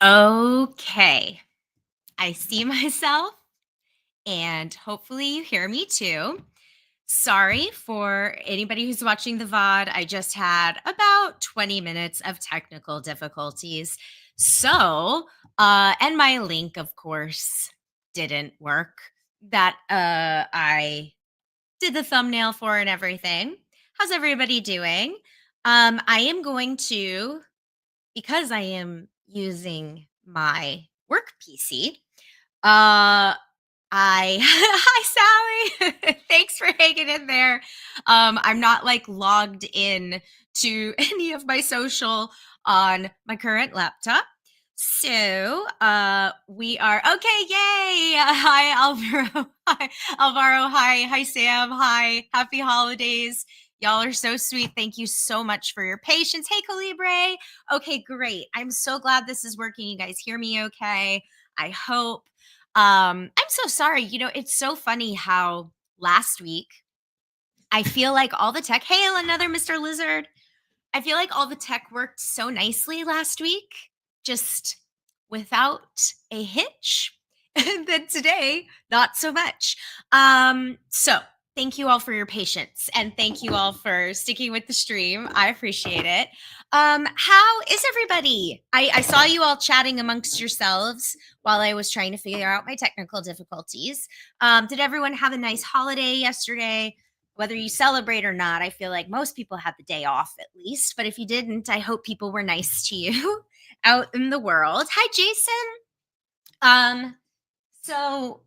Okay. I see myself, and hopefully you hear me too. Sorry for anybody who's watching the VOD. I just had about 20 minutes of technical difficulties. And my link, of course, didn't work that I did the thumbnail for and everything. How's everybody doing? I am going to, because I am using my work PC, uh, I hi Sally. Thanks for hanging in there. I'm not like logged in to any of my social on my current laptop. So we are okay, yay. Hi Alvaro. Hi Alvaro. Hi Sam. Hi. Happy holidays. Y'all are so sweet. Thank you so much for your patience. Hey Calibre. Okay, great. I'm so glad this is working. You guys hear me okay? I hope. I'm so sorry. It's so funny how last week I feel like all the tech, hey, another Mr. Lizard. I feel like all the tech worked so nicely last week, just without a hitch. And then today, not so much. So thank you all for your patience and thank you all for sticking with the stream. I appreciate it. How is everybody? I saw you all chatting amongst yourselves while I was trying to figure out my technical difficulties. Did everyone have a nice holiday yesterday? Whether you celebrate or not, I feel like most people had the day off at least. But if you didn't, I hope people were nice to you out in the world. Hi, Jason. So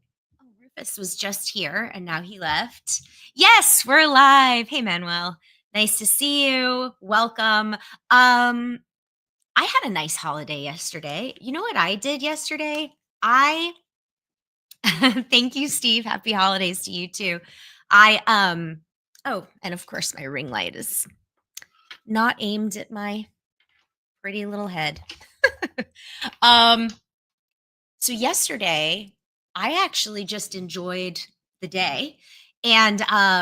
Rufus was just here and now he left. Yes, we're live. Hey, Manuel. Nice to see you. Welcome. I had a nice holiday yesterday. You know what I did yesterday? I thank you, Steve. Happy holidays to you too. I Oh, and of course my ring light is not aimed at my pretty little head. um so yesterday I actually just enjoyed the day, and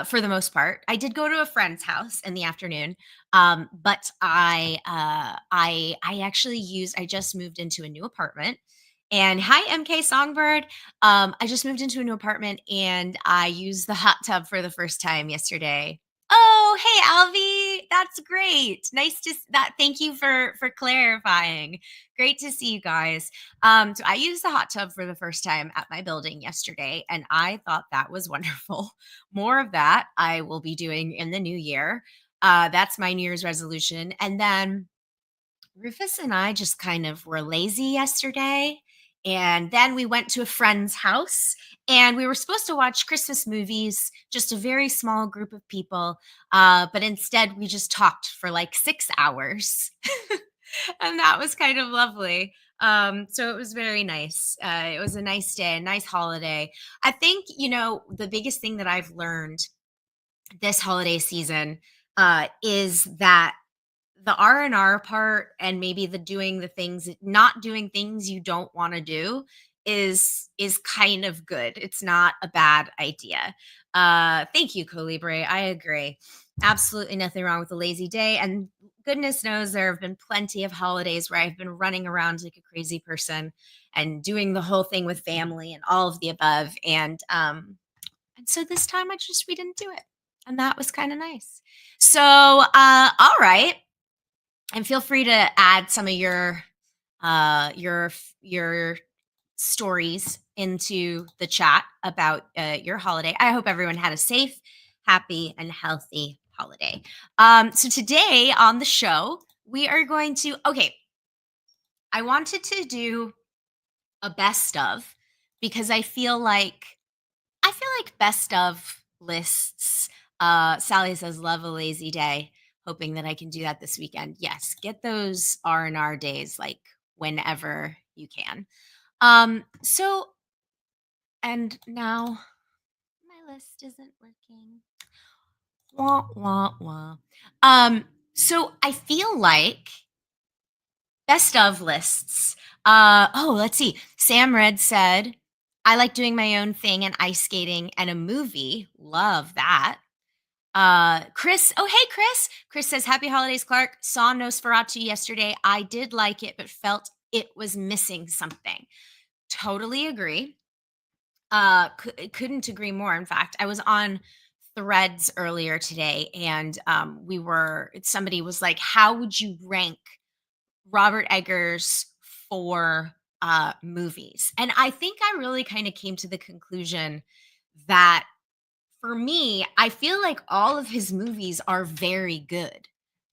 for the most part I did go to a friend's house in the afternoon. But I actually I just moved into a new apartment. And hi, MK Songbird. I just moved into a new apartment and I used the hot tub for the first time yesterday. Oh, hey, Alvi. That's great. Nice to that. Thank you for clarifying. Great to see you guys. So I used the hot tub for the first time at my building yesterday, and I thought that was wonderful. More of that I will be doing in the new year. That's my New Year's resolution. And then Rufus and I just kind of were lazy yesterday. And then we went to a friend's house and we were supposed to watch Christmas movies, just a very small group of people. But instead, we just talked for like 6 hours. And that was kind of lovely. So it was very nice. It was a nice day, a nice holiday. I think, the biggest thing that I've learned this holiday season is that the R&R part and maybe the doing the things not doing things you don't want to do is kind of good. It's not a bad idea. Thank you, Colibre. I agree. Absolutely nothing wrong with a lazy day. And goodness knows there have been plenty of holidays where I've been running around like a crazy person and doing the whole thing with family and all of the above. And so this time we didn't do it. And that was kind of nice. So all right, and feel free to add some of your stories into the chat about your holiday. I hope everyone had a safe, happy, and healthy holiday. So today on the show, we are going to I wanted to do a best of because I feel like best of lists. Sally says, love a lazy day. Hoping that I can do that this weekend. Yes, get those R&R days like whenever you can. So, and now my list isn't working. Wah, wah, wah. So I feel like best of lists. Let's see. Sam Red said, I like doing my own thing and ice skating and a movie. Love that. Chris, oh hey Chris. Chris says, happy holidays, Clarke. Saw Nosferatu yesterday. I did like it, but felt it was missing something. Totally agree. Couldn't agree more. In fact, I was on Threads earlier today, and somebody was like, "How would you rank Robert Eggers for movies?" And I think I really kind of came to the conclusion that for me, I feel like all of his movies are very good.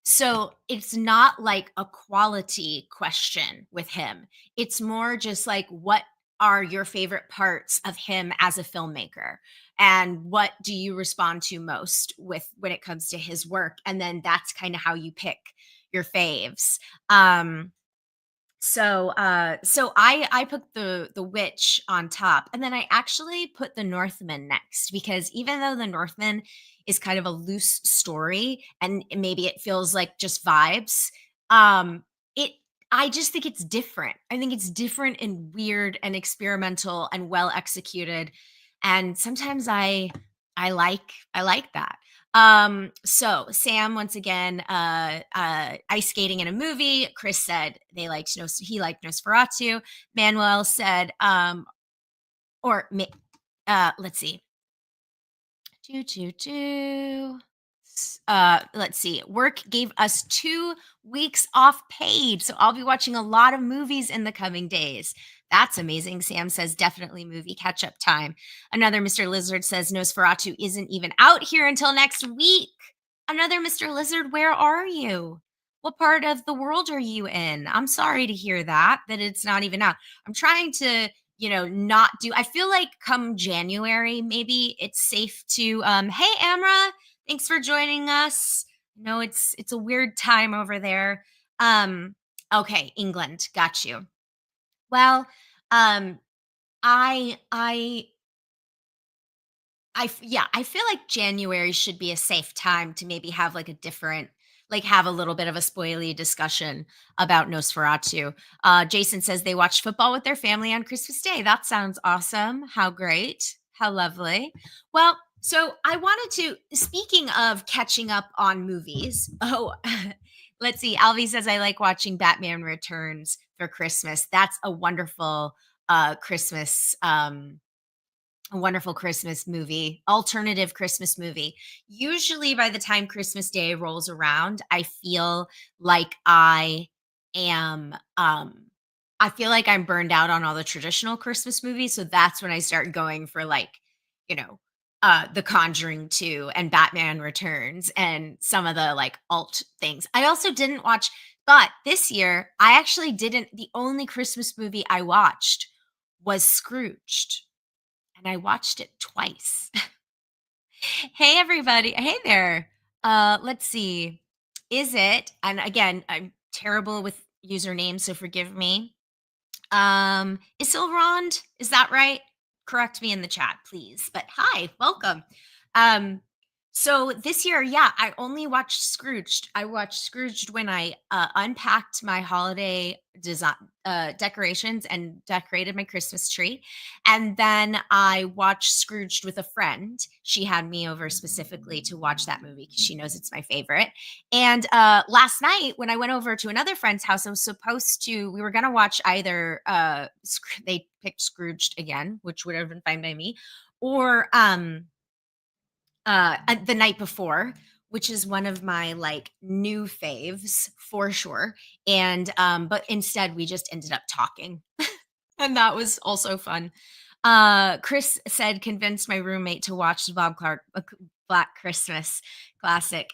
So it's not like a quality question with him. It's more just like, what are your favorite parts of him as a filmmaker? And what do you respond to most with when it comes to his work? And then that's kind of how you pick your faves. So I put the witch on top, and then I actually put the Northman next, because even though the Northman is kind of a loose story and maybe it feels like just vibes, it I just think it's different. I think it's different and weird and experimental and well executed. And sometimes I like that. So Sam, once again, ice skating in a movie. Chris said he liked Nosferatu. Manuel said, or ma- let's see, do do do. Let's see. Work gave us 2 weeks off paid, so I'll be watching a lot of movies in the coming days. That's amazing. Sam says definitely movie catch up time. Another Mr. Lizard says Nosferatu isn't even out here until next week. Another Mr. Lizard, where are you? What part of the world are you in? I'm sorry to hear that it's not even out. I'm trying to, not do. I feel like come January, maybe it's safe to hey Amra, thanks for joining us. No, it's a weird time over there. Um, okay, England, got you. Well, um, I yeah, I feel like January should be a safe time to maybe have like a different, like have a little bit of a spoily discussion about Nosferatu. Jason says they watched football with their family on Christmas Day. That sounds awesome. How great. How lovely. Well, so I wanted to, speaking of catching up on movies. Oh, let's see. Alvi says I like watching Batman Returns for Christmas. That's a wonderful Christmas movie, alternative Christmas movie. Usually by the time Christmas Day rolls around, like I am I feel like I'm burned out on all the traditional Christmas movies, so that's when I start going for like, you know, The Conjuring 2 and Batman Returns and some of the like alt things. I also didn't watch, but this year I actually didn't, the only Christmas movie I watched was Scrooged, and I watched it twice. Hey everybody. Hey there. Let's see. Is it, and again, I'm terrible with usernames, so forgive me. Isilrond, is that right? Correct me in the chat, please. But hi, welcome. Um, so this year, yeah, I only watched Scrooged. I watched Scrooged when I unpacked my holiday design decorations and decorated my Christmas tree. And then I watched Scrooged with a friend. She had me over specifically to watch that movie because she knows it's my favorite. And last night, when I went over to another friend's house, we were going to watch either, they picked Scrooged again, which would have been fine by me, or the night before, which is one of my like new faves for sure. And, but instead, we just ended up talking. And that was also fun. Chris said, convinced my roommate to watch the Bob Clark Black Christmas classic.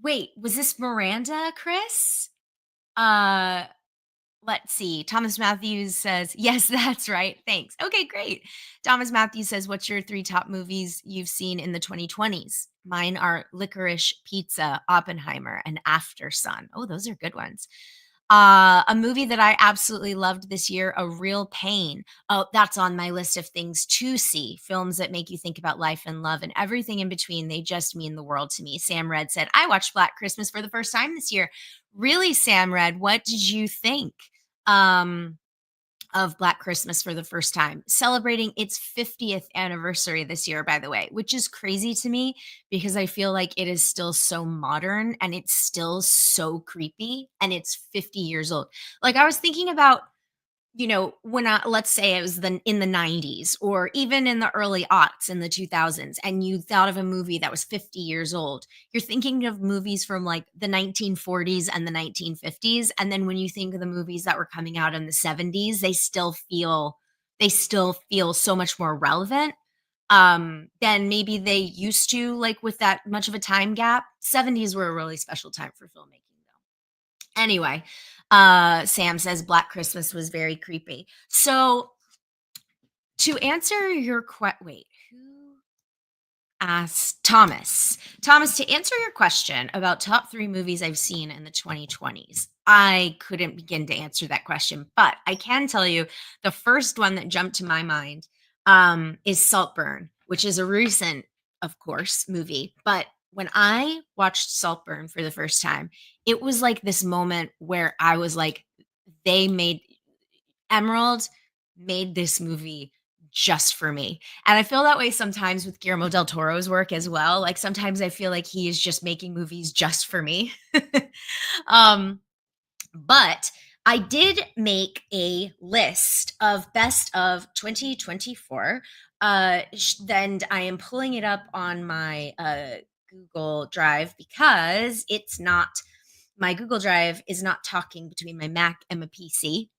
Wait, was this Miranda, Chris? Uh, let's see. Thomas Matthews says, yes, that's right. Thanks. Okay, great. Thomas Matthews says, what's your 3 top movies you've seen in the 2020s? Mine are Licorice Pizza, Oppenheimer, and After Sun. Oh, those are good ones. A movie that I absolutely loved this year, A Real Pain. Oh, that's on my list of things to see. Films that make you think about life and love and everything in between. They just mean the world to me. Sam Red said, I watched Black Christmas for the first time this year. Really, Sam Red, what did you think? Um, of Black Christmas for the first time, celebrating its 50th anniversary this year, by the way, which is crazy to me because I feel like it is still so modern and it's still so creepy and it's 50 years old. Like I was thinking about, when let's say it was in the 90s or even in the early aughts in the 2000s, and you thought of a movie that was 50 years old, you're thinking of movies from like the 1940s and the 1950s. And then when you think of the movies that were coming out in the 70s, they still feel so much more relevant than maybe they used to, like with that much of a time gap. 70s were a really special time for filmmaking though. Anyway, Sam says Black Christmas was very creepy. So to answer your wait, who asked Thomas? Thomas, to answer your question about top 3 movies I've seen in the 2020s, I couldn't begin to answer that question, but I can tell you the first one that jumped to my mind is Saltburn, which is a recent, of course, movie. But when I watched Saltburn for the first time, it was like this moment where I was like, they made Emerald made this movie just for me. And I feel that way sometimes with Guillermo del Toro's work as well. Like sometimes I feel like he is just making movies just for me. um, but I did make a list of best of 2024. And I am pulling it up on my Google Drive because my Google Drive is not talking between my Mac and my PC.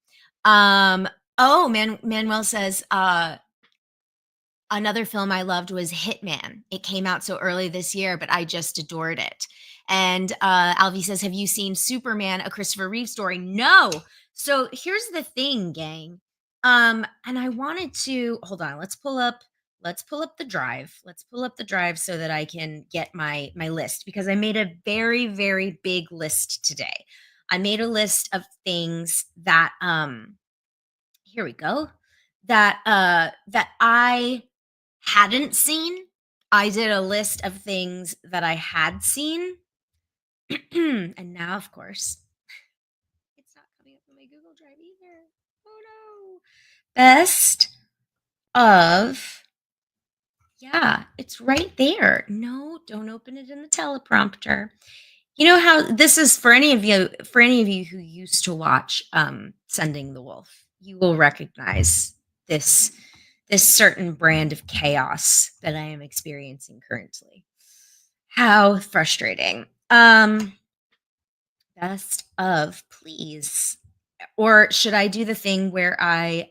Um, Manuel says, another film I loved was Hitman. It came out so early this year, but I just adored it. And Alvi says, have you seen Superman, a Christopher Reeve story? No. So here's the thing, gang. And I wanted to hold on. Let's pull up the drive. Let's pull up the drive so that I can get my list because I made a very, very big list today. I made a list of things that here we go. That I hadn't seen. I did a list of things that I had seen. And now, of course, it's not coming up on my Google Drive either. Oh no. Best of, yeah, it's right there. No, don't open it in the teleprompter. You know how this is for any of you who used to watch Sending the Wolf, you will recognize this this certain brand of chaos that I am experiencing currently. How frustrating. Best of, please. Or should I do the thing where I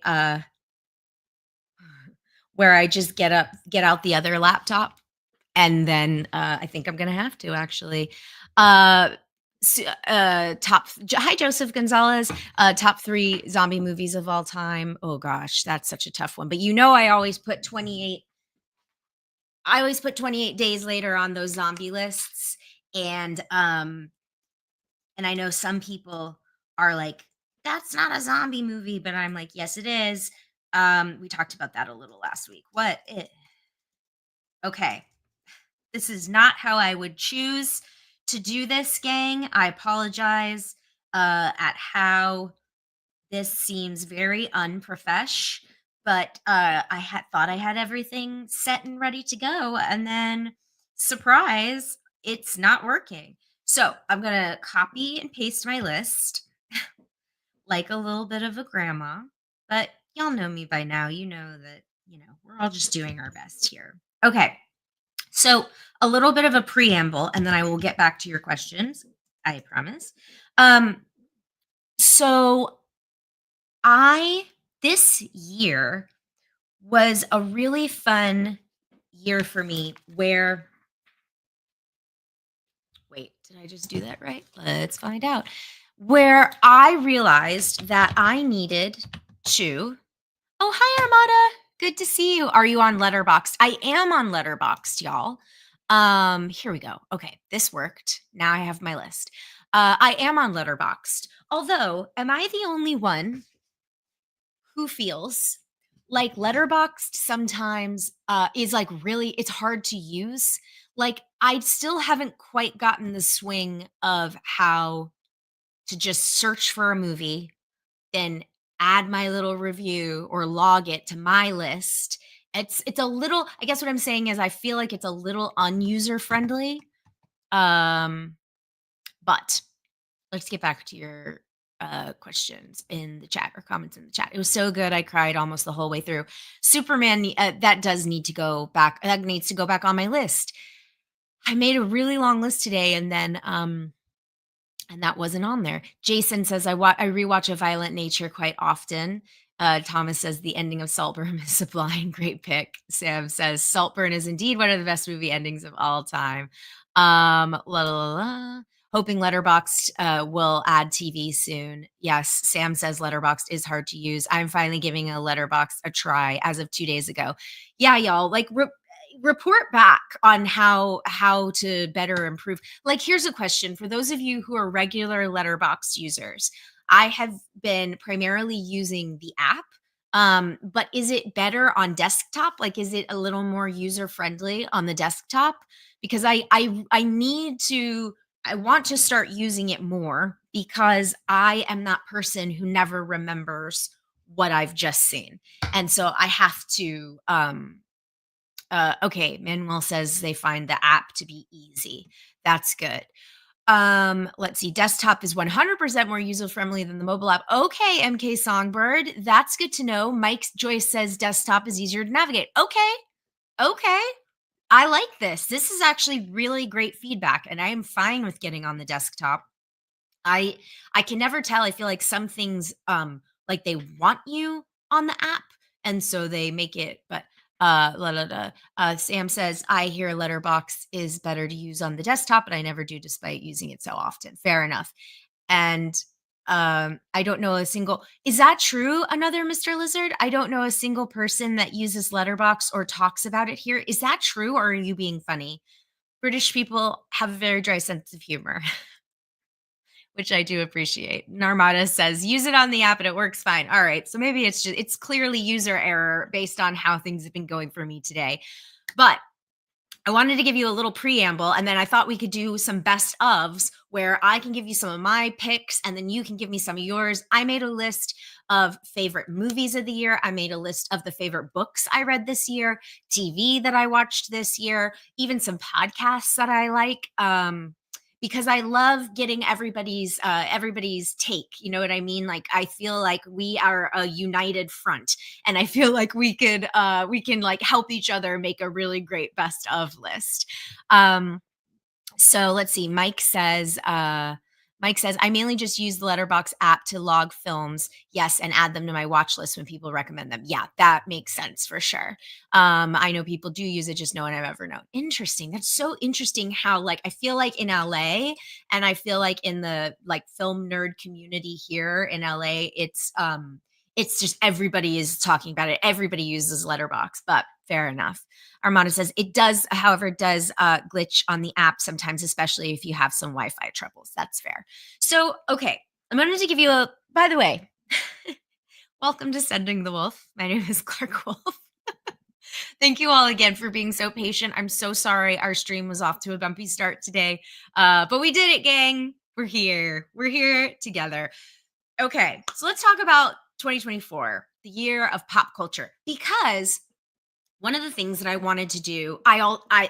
just get out the other laptop and then I think I'm gonna have to actually. Uh, Hi Joseph Gonzalez. Top 3 zombie movies of all time. Oh gosh, that's such a tough one. But I always put 28. I always put 28 days later on those zombie lists, and I know some people are like, that's not a zombie movie, but I'm like, yes, it is. We talked about that a little last week. Okay. This is not how I would choose to do this, gang. I apologize at how this seems very unprofesh, but I had thought I had everything set and ready to go, and then surprise, it's not working. So I'm gonna copy and paste my list like a little bit of a grandma, but y'all know me by now. You know that we're all just doing our best here. Okay. So, a little bit of a preamble, and then I will get back to your questions. I promise. Um, so, I this year was a really fun year for me. Wait, did I just do that right? Let's find out. Where I realized that I needed to. Oh, hi, Armada. Good to see you. Are you on Letterboxd? I am on Letterboxd, y'all. Here we go. Okay, this worked. Now I have my list. I am on Letterboxd. Although, am I the only one who feels like Letterboxd sometimes is like really it's hard to use? Like I still haven't quite gotten the swing of how to just search for a movie, then add my little review or log it to my list. It's a little, I guess what I'm saying is I feel like it's a little unuser friendly. Um, but let's get back to your questions in the chat or comments in the chat. It was so good. I cried almost the whole way through. Superman, that does need to go back. That needs to go back on my list. I made a really long list today, and that wasn't on there. Jason says I rewatch A Violent Nature quite often. Thomas says the ending of Saltburn is sublime. Great pick. Sam says Saltburn is indeed one of the best movie endings of all time. La la la. Hoping Letterboxd will add TV soon. Yes, Sam says Letterboxd is hard to use. I'm finally giving a Letterboxd a try as of 2 days ago. Yeah, y'all, like report back on how to better improve. Like, here's a question for those of you who are regular Letterboxd users. I have been primarily using the app. But is it better on desktop? Like, is it a little more user friendly on the desktop? Because I need to, I want to start using it more because I am that person who never remembers what I've just seen. And so I have to okay, Manuel says they find the app to be easy. That's good. Let's see. Desktop is 100% more user friendly than the mobile app. Okay, MK Songbird, that's good to know. Mike Joyce says desktop is easier to navigate. Okay, okay. I like this. This is actually really great feedback, and I am fine with getting on the desktop. I I can never tell. I feel like some things like they want you on the app and so they make it, but la, la, la. Sam says I hear Letterbox is better to use on the desktop, but I never do despite using it so often. Fair enough. And I don't know a single, is that true? Another Mr. Lizard? I don't know a single person that uses Letterbox or talks about it here. Is that true or are you being funny? British people have a very dry sense of humor. Which I do appreciate. Narmada says, use it on the app and it works fine. All right. So maybe it's clearly user error based on how things have been going for me today. But I wanted to give you a little preamble, and then I thought we could do some best ofs where I can give you some of my picks, and then you can give me some of yours. I made a list of favorite movies of the year. I made a list of the favorite books I read this year, TV that I watched this year, even some podcasts that I like. Because I love getting everybody's take. You know what I mean? Like I feel like we are a united front and I feel like we can like help each other make a really great best of list. So let's see. Mike says I mainly just use the Letterbox app to log films, yes, and add them to my watch list when people recommend them. Yeah, that makes sense for sure. I know people do use it, just no one I've ever known. Interesting. That's so interesting how like I feel like in LA and I feel like in the like film nerd community here in LA, it's just everybody is talking about it. Everybody uses Letterbox, but fair enough. Armando says it does, however, does glitch on the app sometimes, especially if you have some Wi-Fi troubles. That's fair. So, okay, I'm going to give you a. By the way, welcome to Sending the Wolf. My name is Clarke Wolf. Thank you all again for being so patient. I'm so sorry our stream was off to a bumpy start today, but we did it, gang. We're here. We're here together. Okay, so let's talk about 2024, the year of pop culture, because one of the things that I wanted to do,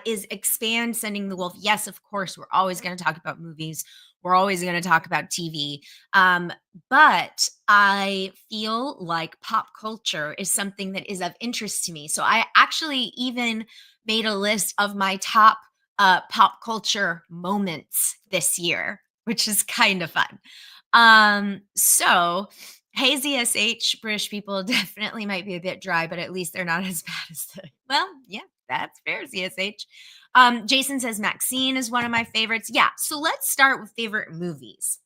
is expand Sending the Wolf. Yes, of course, we're always going to talk about movies. We're always going to talk about TV. But I feel like pop culture is something that is of interest to me. So I actually even made a list of my top pop culture moments this year, which is kind of fun. So hey, ZSH, British people definitely might be a bit dry, but at least they're not as bad as the. Well, yeah, that's fair, ZSH. Jason says Maxine is one of my favorites. Yeah, so let's start with favorite movies.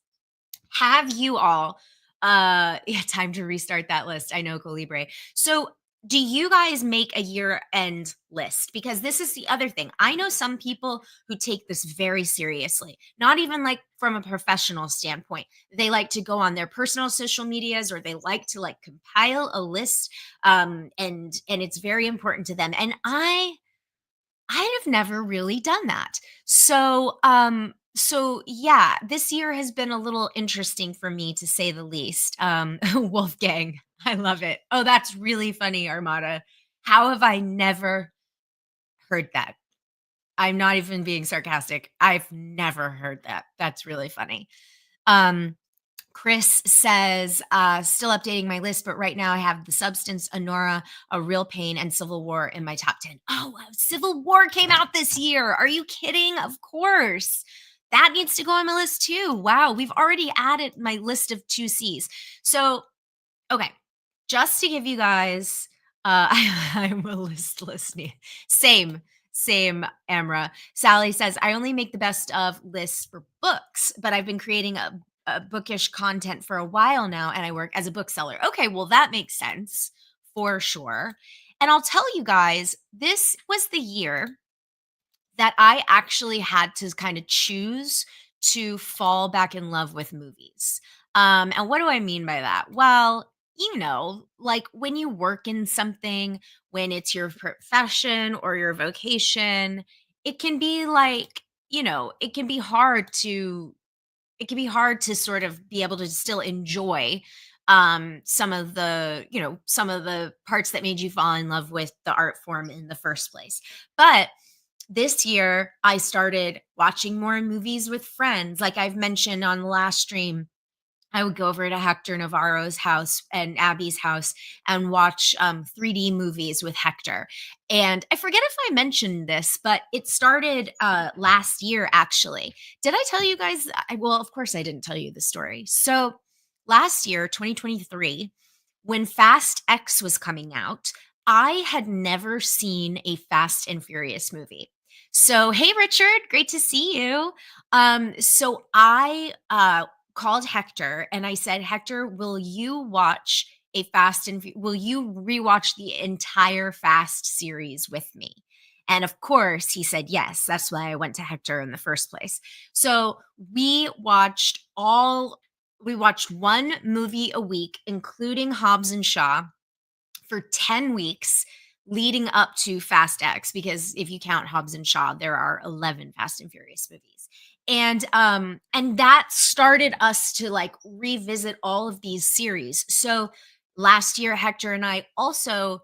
Have you all, yeah, time to restart that list. I know, Colibre. So do you guys make a year end list? Because this is the other thing. I know some people who take this very seriously, not even like from a professional standpoint. They like to go on their personal social medias or they like to like compile a list. And it's very important to them. And I have never really done that. So So yeah, this year has been a little interesting for me to say the least. Wolfgang, I love it. Oh, that's really funny, Armada. How have I never heard that? I'm not even being sarcastic. I've never heard that. That's really funny. Um, Chris says, still updating my list, but right now I have The Substance, Honora, A Real Pain, and Civil War in my top 10. Oh, wow, Civil War came out this year. Are you kidding? Of course. That needs to go on my list too. Wow, we've already added my list of two C's. So okay. Just to give you guys, I'm a list listening. Same, Amra. Sally says, I only make the best of lists for books, but I've been creating a bookish content for a while now, and I work as a bookseller. Okay, well, that makes sense for sure. And I'll tell you guys, this was the year that I actually had to kind of choose to fall back in love with movies. And what do I mean by that? Well, like when you work in something, when it's your profession or your vocation, it can be like, it can be hard to sort of be able to still enjoy some of the parts that made you fall in love with the art form in the first place. But this year, I started watching more movies with friends. Like I've mentioned on the last stream, I would go over to Hector Navarro's house and Abby's house and watch 3D movies with Hector. And I forget if I mentioned this, but it started last year, actually. Did I tell you guys? Well, of course, I didn't tell you the story. So last year, 2023, when Fast X was coming out, I had never seen a Fast and Furious movie. So, hey, Richard, great to see you. So I called Hector and I said, Hector, will you watch will you rewatch the entire Fast series with me? And of course, he said yes. That's why I went to Hector in the first place. So we watched one movie a week, including Hobbs and Shaw, for 10 weeks leading up to Fast X, because if you count Hobbs and Shaw, there are 11 Fast and Furious movies. And that started us to like revisit all of these series. So last year Hector and I also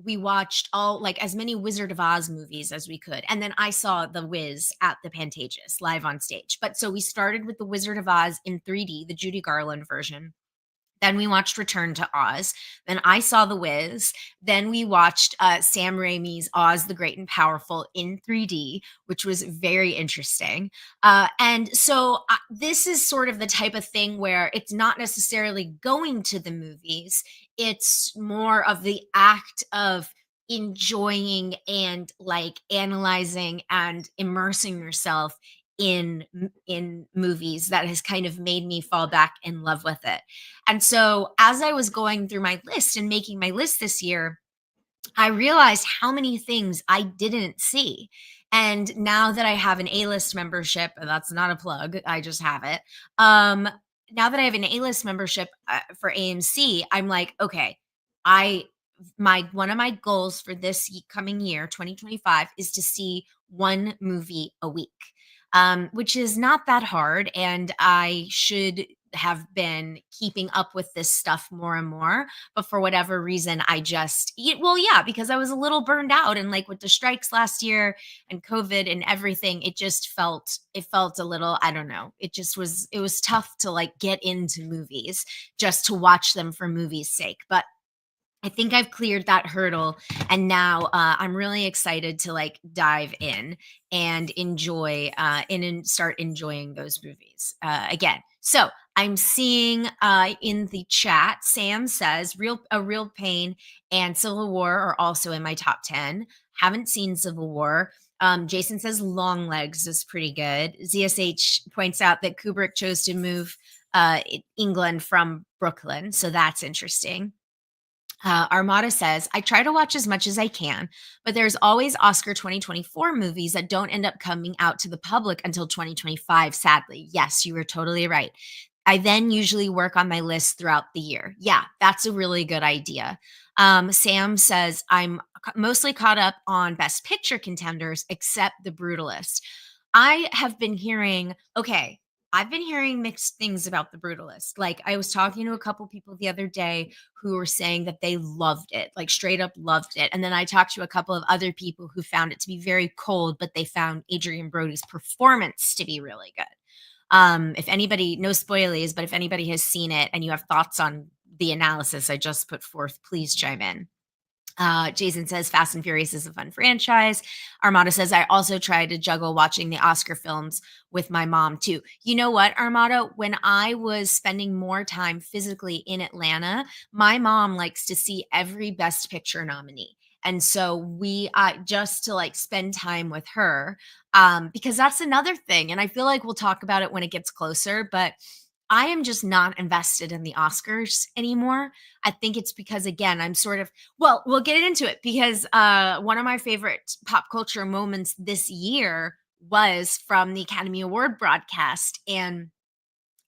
we watched all like as many Wizard of Oz movies as we could. And then I saw The Wiz at the Pantages live on stage. But so we started with The Wizard of Oz in 3D, the Judy Garland version. Then we watched Return to Oz. Then I saw The Wiz. Then we watched Sam Raimi's Oz the Great and Powerful in 3D, which was very interesting. And so this is sort of the type of thing where it's not necessarily going to the movies, it's more of the act of enjoying and like analyzing and immersing yourself in movies that has kind of made me fall back in love with it. And so as I was going through my list and making my list this year, I realized how many things I didn't see. And now that I have an A-list membership, and that's not a plug, I just have it. Now that I have an A-list membership for AMC, I'm like, okay, I my one of my goals for this coming year, 2025, is to see one movie a week. Which is not that hard, and I should have been keeping up with this stuff more and more, but for whatever reason well, yeah, because I was a little burned out, and like with the strikes last year and COVID and everything, it felt a little, I don't know, it was tough to like get into movies just to watch them for movies sake. But I think I've cleared that hurdle, and now I'm really excited to like dive in and enjoy and start enjoying those movies again. So I'm seeing in the chat, Sam says A Real Pain and Civil War are also in my top 10. Haven't seen Civil War. Jason says Long Legs is pretty good. ZSH points out that Kubrick chose to move England from Brooklyn, so that's interesting. Armada says, I try to watch as much as I can, but there's always Oscar 2024 movies that don't end up coming out to the public until 2025, sadly. Yes, you were totally right. I then usually work on my list throughout the year. Yeah, that's a really good idea. Sam says, I'm mostly caught up on Best Picture contenders, except The Brutalist. I have been hearing okay, I've been hearing mixed things about The Brutalist. Like, I was talking to a couple people the other day who were saying that they loved it, like, straight up loved it, and then I talked to a couple of other people who found it to be very cold, but they found Adrian Brody's performance to be really good. If anybody no spoilies, but if anybody has seen it and you have thoughts on the analysis I just put forth, please chime in. Jason says Fast and Furious is a fun franchise. Armada says I also try to juggle watching the Oscar films with my mom too. You know what, Armada? When I was spending more time physically in Atlanta, my mom likes to see every Best Picture nominee. And so we just to like spend time with her, because that's another thing. And I feel like we'll talk about it when it gets closer, but I am just not invested in the Oscars anymore. I think it's because again, I'm sort of well, we'll get into it because one of my favorite pop culture moments this year was from the Academy Award broadcast, and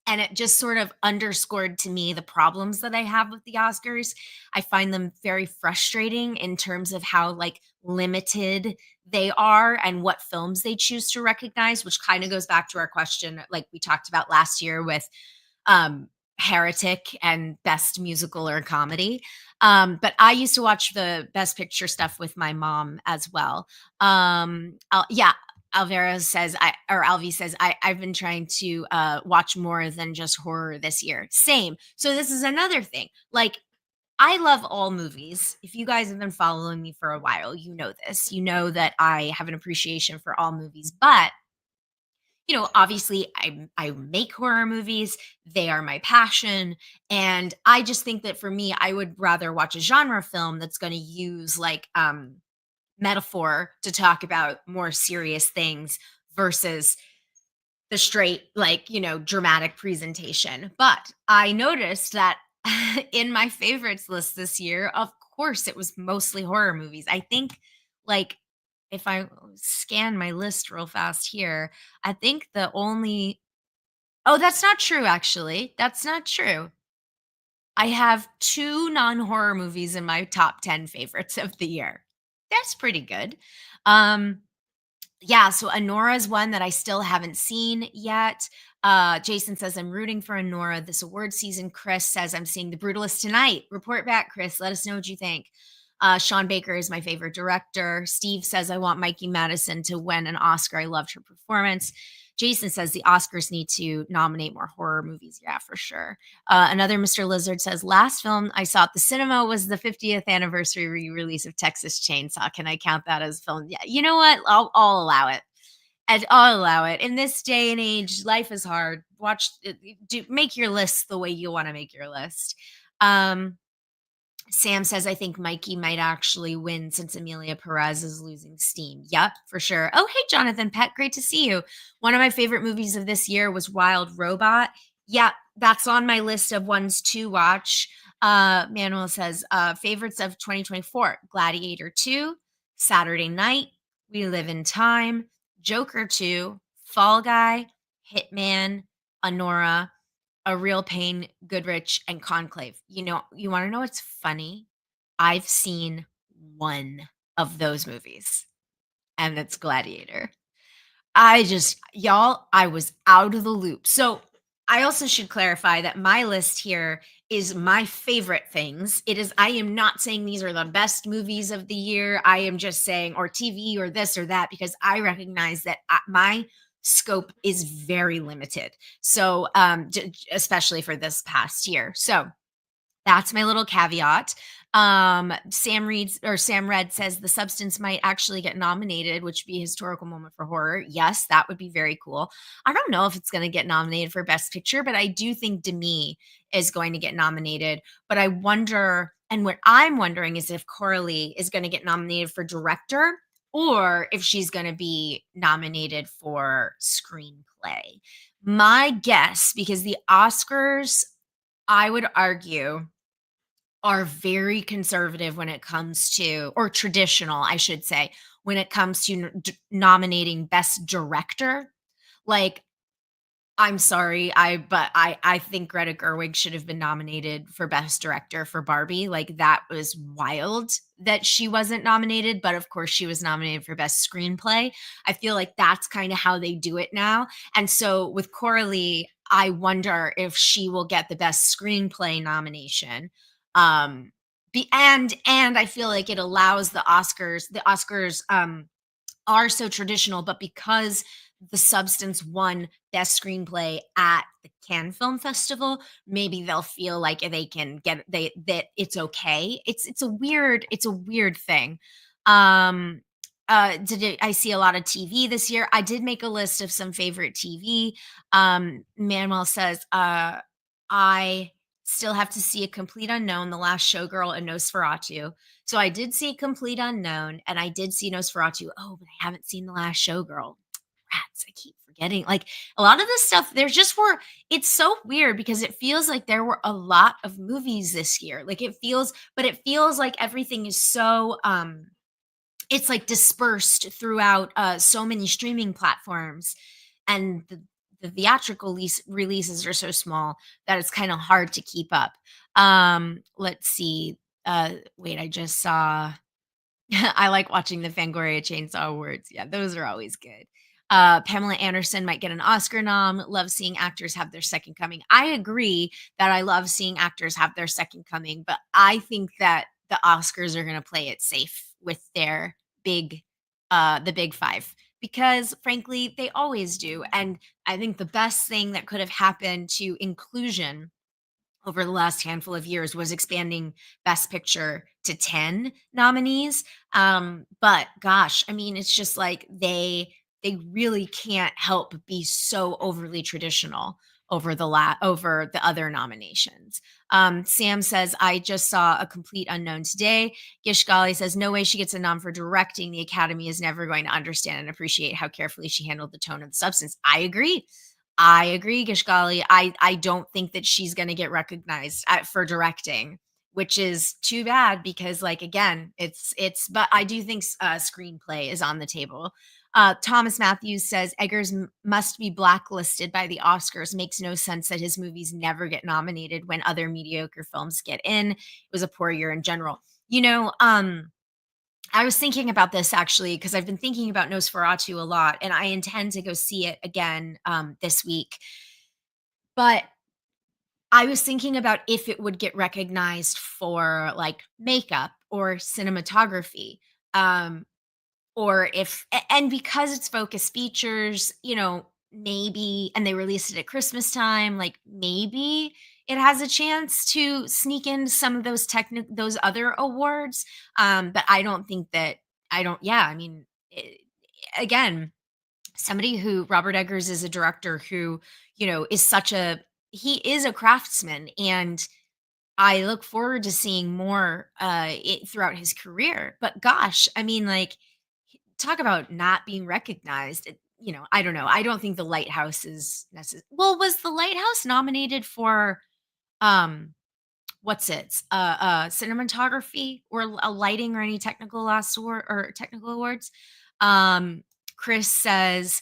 it just sort of underscored to me the problems that I have with the Oscars. I find them very frustrating in terms of how like limited they are and what films they choose to recognize, which kind of goes back to our question like we talked about last year with um, Heretic and Best Musical or Comedy. But I used to watch the Best Picture stuff with my mom as well. Yeah, Alvaro says, Alvi says, I've been trying to watch more than just horror this year. Same. So this is another thing. Like, I love all movies. If you guys have been following me for a while, you know this. You know that I have an appreciation for all movies, but obviously I make horror movies. They are my passion. And I just think that for me, I would rather watch a genre film that's going to use like metaphor to talk about more serious things versus the straight like, dramatic presentation. But I noticed that in my favorites list this year, of course it was mostly horror movies. I think like if I scan my list real fast here, I think the only oh, that's not true, actually. That's not true. I have 2 non-horror movies in my top 10 favorites of the year. That's pretty good. Um, yeah, so Anora's one that I still haven't seen yet. Jason says, "I'm rooting for Anora this award season." Chris says, "I'm seeing The Brutalist tonight." Report back, Chris. Let us know what you think. Sean Baker is my favorite director. Steve says, "I want Mikey Madison to win an Oscar. I loved her performance." Jason says the Oscars need to nominate more horror movies. Yeah, for sure. Another Mr. Lizard says, "Last film I saw at the cinema was the 50th anniversary re-release of Texas Chainsaw. Can I count that as film?" Yeah, you know what? I'll allow it. I'll allow it. In this day and age, life is hard. Make your list the way you want to make your list. Um, Sam says, "I think Mikey might actually win since Amelia Perez is losing steam." Yep, for sure. Oh, hey, Jonathan Pett. Great to see you. One of my favorite movies of this year was Wild Robot. Yeah, that's on my list of ones to watch. Manuel says, favorites of 2024 Gladiator 2, Saturday Night, We Live in Time, Joker 2, Fall Guy, Hitman, Honora, A Real Pain, Goodrich, and Conclave. You wanna know what's funny? I've seen 1 of those movies, and it's Gladiator. I was out of the loop. So, I also should clarify that my list here is my favorite things. I am not saying these are the best movies of the year. I am just saying or TV or this or that because I recognize that my scope is very limited. So, especially for this past year. So, that's my little caveat. Sam Red says The Substance might actually get nominated, which would be a historical moment for horror. Yes, that would be very cool. I don't know if it's going to get nominated for Best Picture, but I do think Demi is going to get nominated. But I wonder, and what I'm wondering is if Coralie is going to get nominated for director or if she's going to be nominated for screenplay. My guess, because the Oscars, I would argue, are very conservative when it comes to or traditional, I should say, when it comes to nominating best director. Like I'm sorry, I think Greta Gerwig should have been nominated for Best Director for Barbie. Like, that was wild that she wasn't nominated, but of course she was nominated for Best Screenplay. I feel like that's kinda how they do it now, and so with Coralie, I wonder if she will get the Best Screenplay nomination. And I feel like it allows the Oscars are so traditional, but because The Substance won Best Screenplay at the Cannes Film Festival, maybe they'll feel like they can get they that it's okay. It's a weird thing. Um, I see a lot of TV this year. I did make a list of some favorite TV. Manuel says, I still have to see A Complete Unknown, The Last Showgirl, and Nosferatu. So I did see Complete Unknown, and I did see Nosferatu. Oh, but I haven't seen The Last Showgirl. Rats, I keep forgetting. Like, a lot of this stuff, there's just were it's so weird because it feels like there were a lot of movies this year. Like, it feels like everything is so, it's, like, dispersed throughout, so many streaming platforms, and the theatrical releases are so small that it's kinda hard to keep up. Let's see. Wait, I just saw I like watching the Fangoria Chainsaw Awards. Yeah, those are always good. Pamela Anderson might get an Oscar nom. Love seeing actors have their second coming. I agree that I love seeing actors have their second coming, but I think that the Oscars are going to play it safe with their big, the big five, because frankly, they always do. And I think the best thing that could have happened to inclusion over the last handful of years was expanding Best Picture to 10 nominees. But gosh, I mean, it's just like they really can't help but be so overly traditional over the other nominations. Sam says, I just saw A Complete Unknown today. Gishgali says, no way she gets a nom for directing. The Academy is never going to understand and appreciate how carefully she handled the tone of the substance. I agree. I agree, Gishgali. I don't think that she's gonna get recognized for directing, which is too bad because, like, again, but I do think screenplay is on the table. Thomas Matthews says Eggers must be blacklisted by the Oscars. Makes no sense that his movies never get nominated when other mediocre films get in. It was a poor year in general. You know, I was thinking about this actually because I've been thinking about Nosferatu a lot, and I intend to go see it again this week. But I was thinking about if it would get recognized for like makeup or cinematography, um, or and because it's focus features, maybe, and they released it at Christmas time, like maybe it has a chance to sneak in some of those other awards. But I don't think that I don't. Yeah, I mean, again, somebody who Robert Eggers is a director who is he is a craftsman, and I look forward to seeing more throughout his career. But gosh, I mean, like, talk about not being recognized. I don't know. I don't think The Lighthouse is necessary. Well, was The Lighthouse nominated for um what's it? Cinematography or a lighting or any technical last award or technical awards? Um Chris says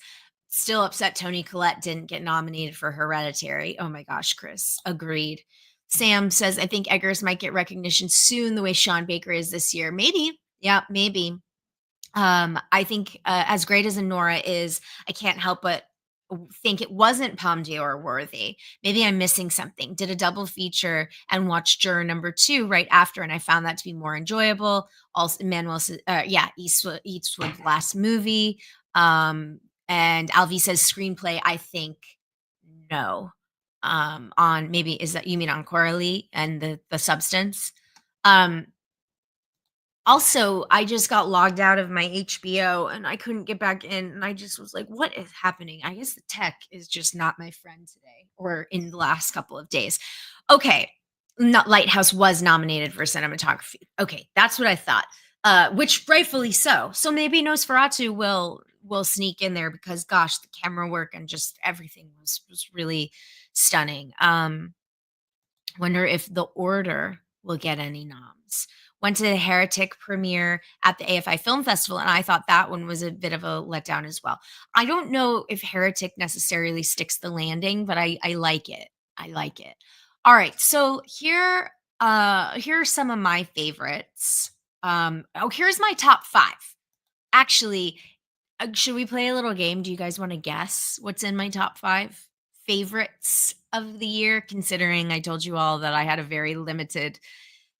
still upset Tony Collette didn't get nominated for Hereditary. Oh my gosh, Chris. Agreed. Sam says I think Eggers might get recognition soon the way Sean Baker is this year. Maybe. Yeah, maybe. I think, as great as Nora is, I can't help but think it wasn't Palme d'Or worthy. Maybe I'm missing something. Did a double feature and watched Juror number 2 right after, and I found that to be more enjoyable. Also, Manuel says, yeah, Eastwood's last movie. And Alvi says screenplay. I think no. On maybe is that you mean on Coralie and the substance? Um, Also, I just got logged out of my HBO and I couldn't get back in, and I just was like, "What is happening?" I guess the tech is just not my friend today or in the last couple of days. Okay, not Lighthouse was nominated for cinematography. Okay, that's what I thought. Which rightfully so. So maybe Nosferatu will sneak in there because gosh, the camera work and just everything was really stunning. Wonder if The Order will get any noms. went to the Heretic premiere at the AFI Film Festival, and I thought that one was a bit of a letdown as well. I don't know if Heretic necessarily sticks the landing, but I like it. I like it. All right, so here are some of my favorites. Here's my top 5. Actually, should we play a little game? Do you guys want to guess what's in my top 5 favorites of the year? Considering I told you all that I had a very limited.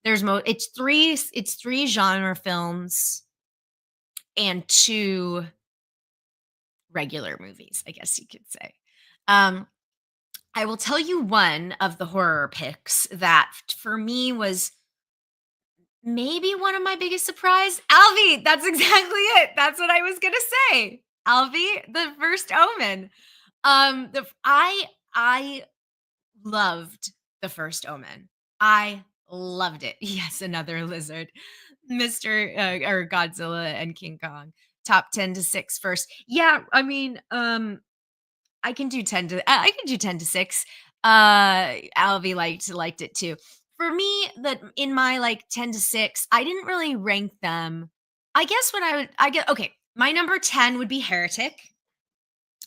It's three genre films and 2 regular movies, I guess you could say. Um, I will tell you one of the horror picks that for me was maybe one of my biggest surprise. Alfie, that's exactly it. That's what I was gonna say. Alfie, The First Omen. I loved The First Omen. I loved it. Yes, another lizard. Mr. Or Godzilla and King Kong. Top 10 to 6 first. Yeah, I mean, I can do 10 to 6. Alvi liked it too. For me, that in my like 10 to 6, I didn't really rank them. I guess what I get okay, my number 10 would be Heretic.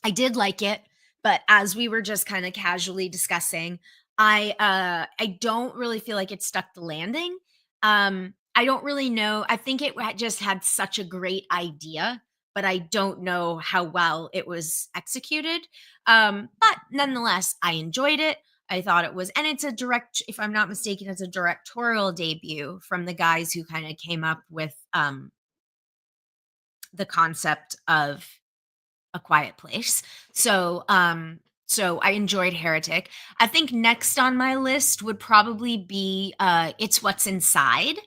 I did like it, but as we were just kind of casually discussing, I don't really feel like it stuck the landing. I don't really know. I think just had such a great idea, but I don't know how well it was executed. But nonetheless, I enjoyed it. I thought it was, and it's a direct, if I'm not mistaken, it's a directorial debut from the guys who kind of came up with the concept of A Quiet Place. So I enjoyed Heretic. I think next on my list would probably be It's What's Inside.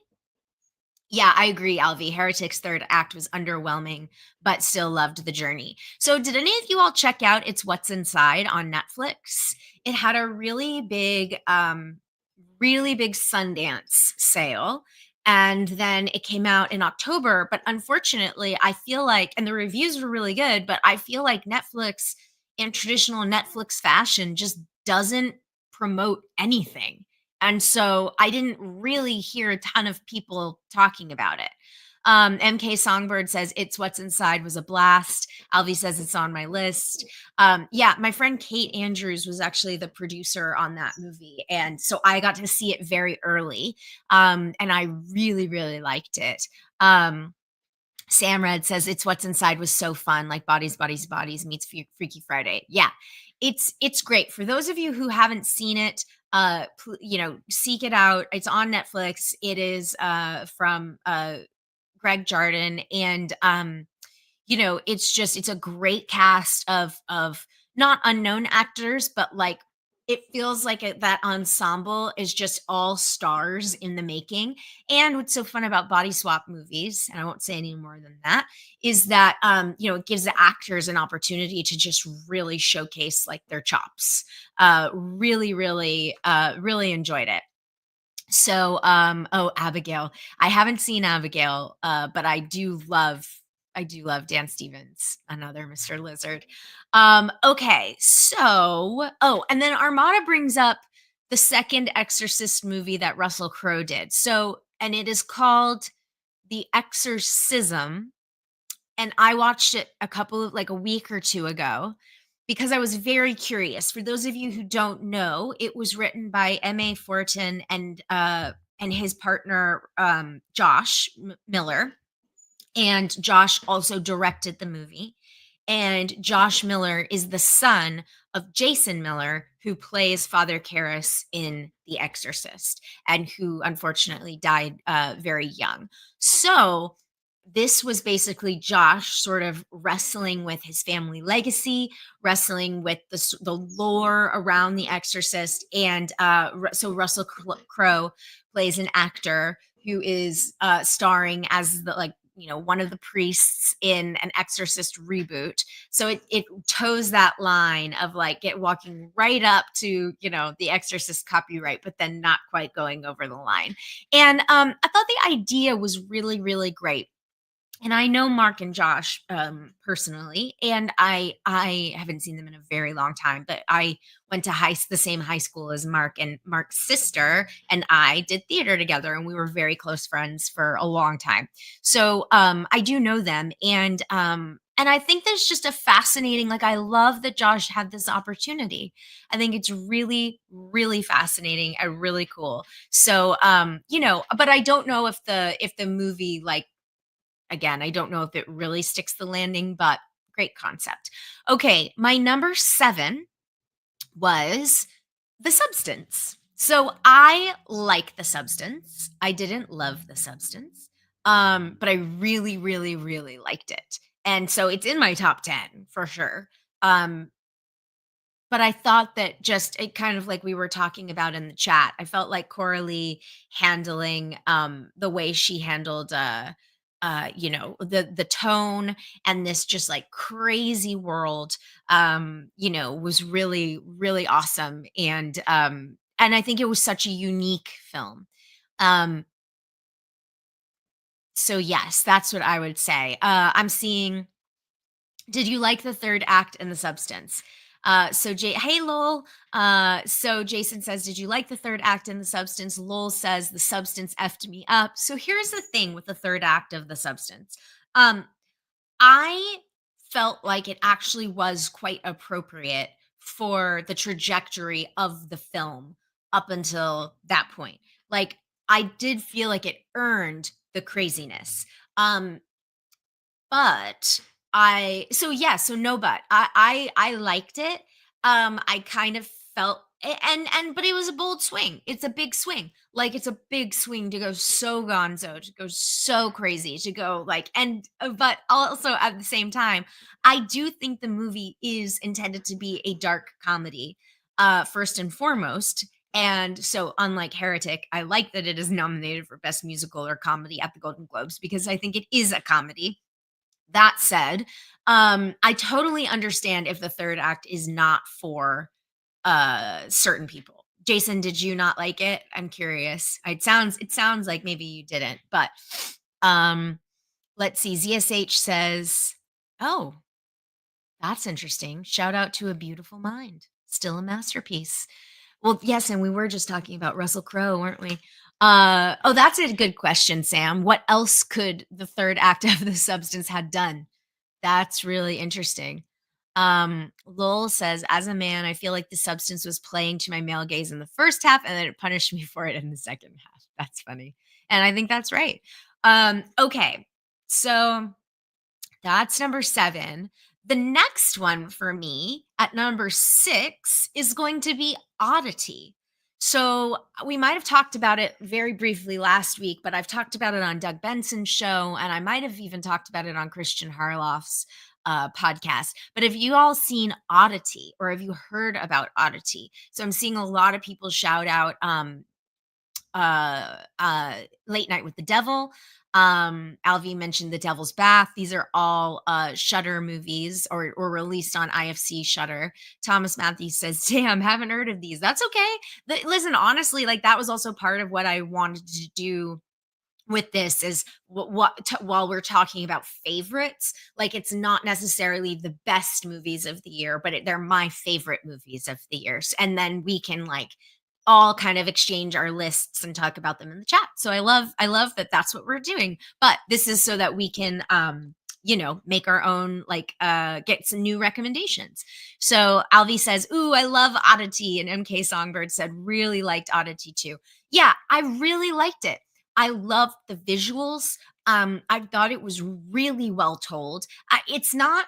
Yeah, I agree, Alvi. Heretic's third act was underwhelming, but still loved the journey. So, did any of you all check out It's What's Inside on Netflix? It had a really big Sundance sale. And then it came out in October. But unfortunately, I feel like, and the reviews were really good, but I feel like Netflix, in traditional Netflix fashion, just doesn't promote anything. And so I didn't really hear a ton of people talking about it. MK Songbird says It's What's Inside was a blast. Alvi says it's on my list. Yeah, my friend Kate Andrews was actually the producer on that movie. And so I got to see it very early. And I really, really liked it. Sam Red says It's What's Inside was so fun, like Bodies, Bodies, Bodies meets Freaky Friday. Yeah, it's great. For those of you who haven't seen it, seek it out. It's on Netflix. It is from Greg Jardin, and it's a great cast of not unknown actors, but like it feels like that ensemble is just all stars in the making. And what's so fun about body swap movies, and I won't say any more than that, is that it gives the actors an opportunity to just really showcase like their chops. Really, really, really enjoyed it. So, Abigail. I haven't seen Abigail, but I do love Dan Stevens, another Mr. Lizard. Okay, so and then Armada brings up the second Exorcist movie that Russell Crowe did. So, and it is called The Exorcism, and I watched it a week or two ago because I was very curious. For those of you who don't know, it was written by M.A. Fortin and his partner Josh Miller, and Josh also directed the movie. And Josh Miller is the son of Jason Miller, who plays Father Karras in The Exorcist, and who unfortunately died very young. So this was basically Josh sort of wrestling with his family legacy, wrestling with the lore around The Exorcist, and so Russell Crowe plays an actor who is starring as one of the priests in an Exorcist reboot. So it toes that line of like it walking right up to the Exorcist copyright, but then not quite going over the line. And I thought the idea was really, really great. and I know Mark and Josh personally, and I haven't seen them in a very long time. But I went to the same high school as Mark, and Mark's sister and I did theater together, and we were very close friends for a long time. So I do know them, and I think there's just a fascinating. Like, I love that Josh had this opportunity. I think it's really, really fascinating and really cool. So but I don't know if the movie, like, again, I don't know if it really sticks the landing, but great concept. Okay, my number 7 was The Substance. So I like The Substance. I didn't love The Substance, but I really, really, really liked it. And so it's in my top 10 for sure. Um, but I thought that, just it kind of like we were talking about in the chat, I felt like Coralie handling, the way she handled, the tone and this just like crazy world, was really, really awesome. And I think it was such a unique film. Um, so yes, that's what I would say. I'm seeing Did you like the third act in The Substance? Hey Lowell. So Jason says, did you like the third act in The Substance? Lowell says, the substance effed me up. So here's the thing with the third act of The Substance. Um, I felt like it actually was quite appropriate for the trajectory of the film up until that point. Like, I did feel like it earned the craziness. Um, but so no, but I liked it. I kind of felt and but it was a bold swing. It's a big swing. Like, it's a big swing to go so gonzo, to go so crazy, to go like, and but also at the same time, I do think the movie is intended to be a dark comedy, first and foremost. And so, unlike Heretic, I like that it is nominated for Best Musical or Comedy at the Golden Globes, because I think it is a comedy. That said, I totally understand if the third act is not for, certain people. Jason, did you not like it? I'm curious. It sounds like maybe you didn't, but, um, let's see. ZSH says, "Oh, that's interesting. Shout out to A Beautiful Mind. Still a masterpiece." Well, yes, and we were just talking about Russell Crowe, weren't we? Oh, that's a good question, Sam. What else could the third act of The Substance had done? That's really interesting. Lowell says, as a man, I feel like The Substance was playing to my male gaze in the first half, and then it punished me for it in the second half. That's funny. And I think that's right. Okay. So that's number 7. The next one for me at number 6 is going to be Oddity. So we might have talked about it very briefly last week, but I've talked about it on Doug Benson's show, and I might have even talked about it on Christian Harloff's podcast. But have you all seen Oddity, or have you heard about Oddity? So I'm seeing a lot of people shout out uh Late Night with the Devil. Alvy mentioned The Devil's Bath. These are all Shutter movies, or released on IFC Shutter. Thomas Matthews says, damn, haven't heard of these. That's okay. Listen, honestly, like, that was also part of what I wanted to do with this, is while we're talking about favorites, like, it's not necessarily the best movies of the year, but they're my favorite movies of the years, and then we can, like, all kind of exchange our lists and talk about them in the chat. So I love that that's what we're doing. But this is so that we can make our own, like, get some new recommendations. So Alvi says, ooh, I love Oddity, and MK Songbird said really liked Oddity too. Yeah, I really liked it. I loved the visuals. I thought it was really well told. It's not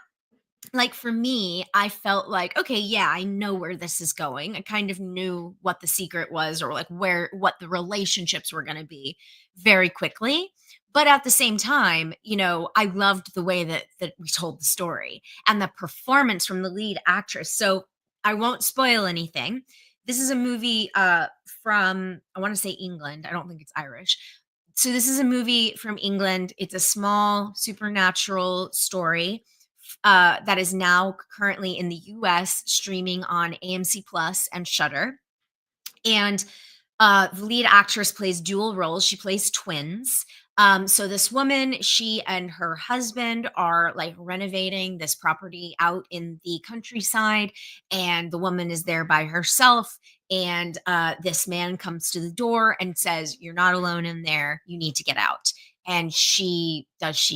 like, for me, I felt like, okay, yeah, I know where this is going. I kind of knew what the secret was, or like what the relationships were going to be, very quickly. But at the same time, I loved the way that we told the story, and the performance from the lead actress. So I won't spoil anything. This is a movie from, I want to say, England. I don't think it's Irish. So this is a movie from England. It's a small supernatural story that is now currently in the US, streaming on AMC Plus and Shutter. And The lead actress plays dual roles. She plays twins. So this woman, she and her husband are like renovating this property out in the countryside, and the woman is there by herself. And this man comes to the door and says, "You're not alone in there. You need to get out." And she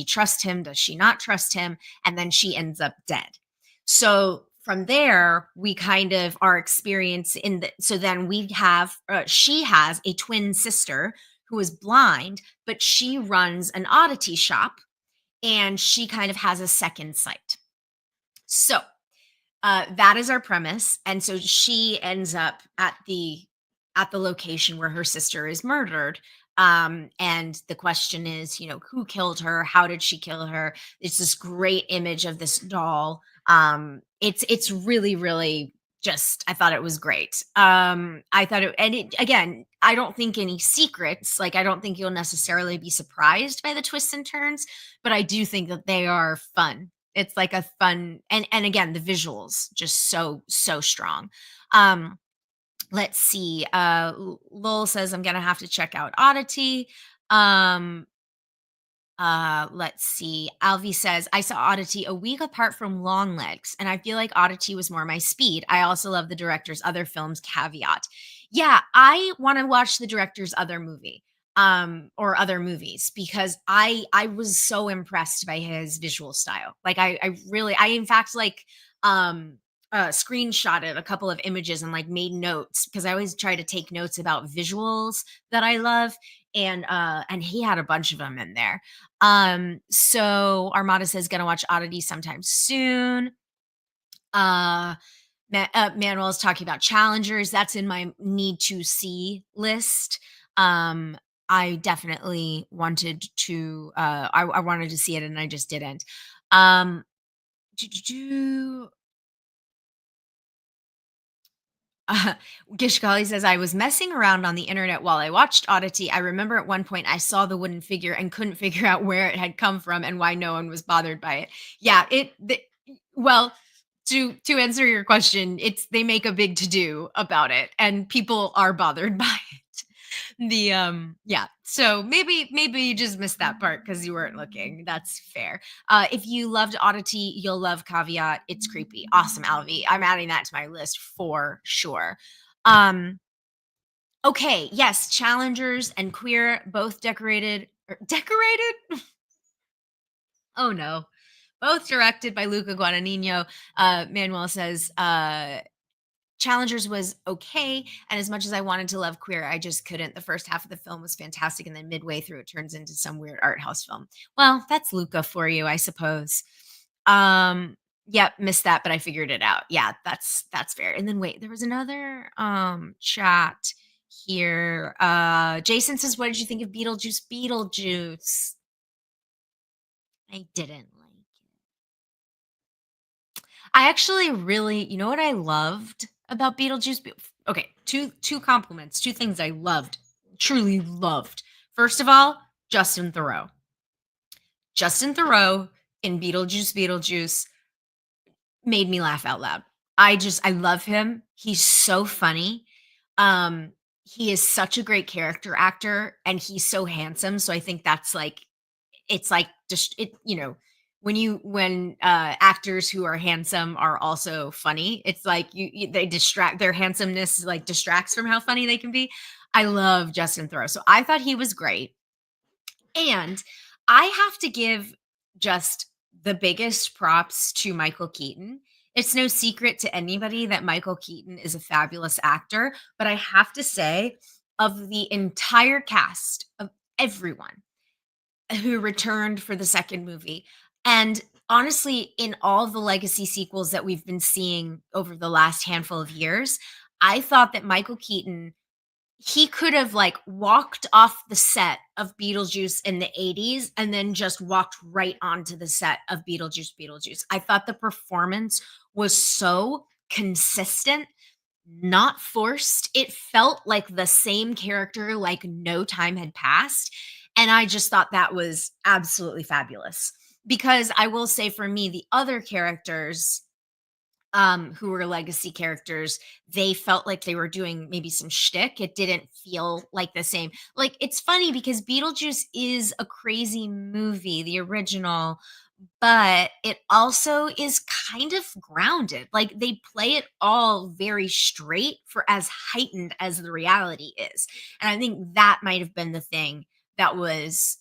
trust him? Does she not trust him? And then she ends up dead. So from there, we kind of are experience in the so then we have she has a twin sister who is blind, but she runs an oddity shop, and she kind of has a second sight. So that is our premise, and so she ends up at the location where her sister is murdered. And the question is, who killed her? How did she kill her? It's this great image of this doll. It's really, really just I thought it was great. I thought it, and it again, I don't think any secrets. Like I don't think you'll necessarily be surprised by the twists and turns, but I do think that they are fun. It's like a fun, and again, the visuals just so strong. Um, let's see. Lowell says I'm gonna have to check out Oddity. Um, let's see. Alvi says, I saw Oddity a week apart from Longlegs, and I feel like Oddity was more my speed. I also love the director's other films, caveat. Yeah, I want to watch the director's other movie, or other movies, because I was so impressed by his visual style. Like I really I in fact like screenshotted a couple of images and like made notes because I always try to take notes about visuals that I love, and he had a bunch of them in there. So Armada says gonna watch Oddity sometime soon. Uh, Manuel is talking about Challengers. That's in my need to see list. Um, I definitely wanted to. I wanted to see it, and I just didn't. Um, do, do, do. Uh, Gishgali says, I was messing around on the internet while I watched Oddity. I remember at one point I saw the wooden figure and couldn't figure out where it had come from and why no one was bothered by it. Yeah, well, to answer your question, it's they make a big to do about it and people are bothered by it. Yeah, so maybe you just missed that part because you weren't looking. That's fair. If you loved Oddity, you'll love Caveat. It's creepy. Awesome, Alvi. I'm adding that to my list for sure. Um, okay, yes, Challengers and Queer both decorated? Oh no. Both directed by Luca Guadagnino. Manuel says, Challengers was okay, and as much as I wanted to love Queer, I just couldn't. The first half of the film was fantastic, and then midway through, it turns into some weird art house film. Well, that's Luca for you, I suppose. Yep, missed that, but I figured it out. Yeah, that's fair. And then wait, there was another chat here. Jason says, "What did you think of Beetlejuice? Beetlejuice? I didn't like it. I actually really, you know what I loved about Beetlejuice? Okay, two compliments, two things I loved, truly loved. First of all, Justin Theroux. Justin Theroux in Beetlejuice made me laugh out loud. I love him. He's so funny. Um, he is such a great character actor, and he's so handsome. So I think that's like it's like just it when actors who are handsome are also funny, it's like they distract, their handsomeness like distracts from how funny they can be. I love Justin Thoreau, so I thought he was great. And I have to give just the biggest props to Michael Keaton. It's no secret to anybody that Michael Keaton is a fabulous actor, but I have to say, of the entire cast of everyone who returned for the second movie. And honestly, in all the legacy sequels that we've been seeing over the last handful of years, I thought that Michael Keaton, he could have like walked off the set of Beetlejuice in the 80s and then just walked right onto the set of Beetlejuice. I thought the performance was so consistent, not forced. It felt like the same character, like no time had passed. And I just thought that was absolutely fabulous. Because I will say for me, the other characters, who were legacy characters, they felt like they were doing maybe some shtick. It didn't feel like the same. Like, it's funny because Beetlejuice is a crazy movie, the original, but it also is kind of grounded. Like, they play it all very straight for as heightened as the reality is. And I think that might have been the thing that was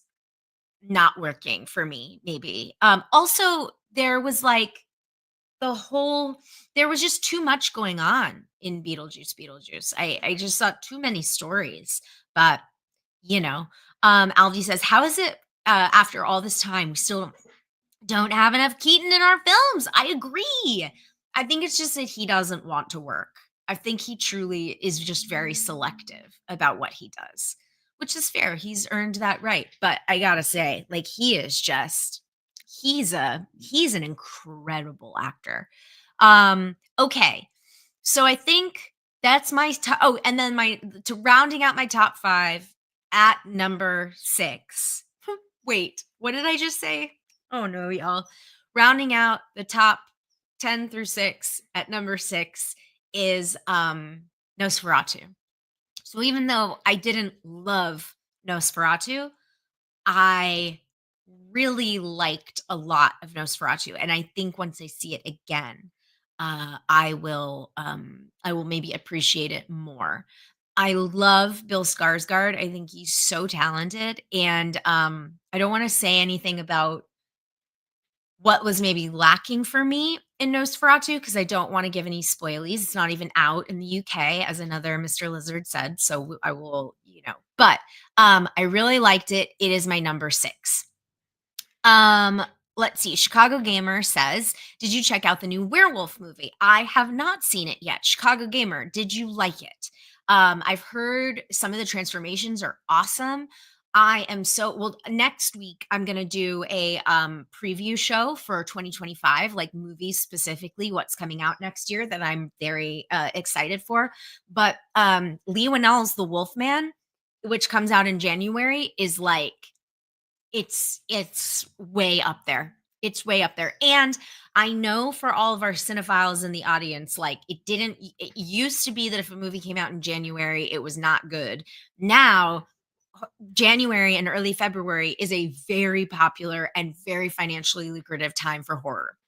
not working for me, maybe. Also, there was like the whole there was just too much going on in Beetlejuice. I just saw too many stories, but, you know, Alvy says, "How is it, after all this time, we still don't have enough Keaton in our films?" I agree. I think it's just that he doesn't want to work. I think he truly is just very selective about what he does, which is fair. He's earned that right. But I gotta say, like, he is just he's an incredible actor. Okay. So I think that's my top. Oh, and then my to rounding out my top 5 at number 6. Wait, what did I just say? Oh no, y'all. Rounding out the top 10 through 6 at number 6 is Nosferatu. So even though I didn't love Nosferatu, I really liked a lot of Nosferatu, and I think once I see it again, I will maybe appreciate it more. I love Bill Skarsgård. I think he's so talented, and I don't want to say anything about what was maybe lacking for me in Nosferatu because I don't want to give any spoilies. It's not even out in the UK, as another Mr. Lizard said. So I will, but I really liked it. It is my number 6. Um, let's see. Chicago Gamer says, "Did you check out the new werewolf movie?" I have not seen it yet. Chicago Gamer, did you like it? I've heard some of the transformations are awesome. I am so well. Next week, I'm gonna do a preview show for 2025, like movies specifically, what's coming out next year that I'm very excited for. But Lee Winnell's The Wolfman, which comes out in January, is like it's way up there. It's way up there. And I know for all of our cinephiles in the audience, like it used to be that if a movie came out in January, it was not good. Now, January and early February is a very popular and very financially lucrative time for horror.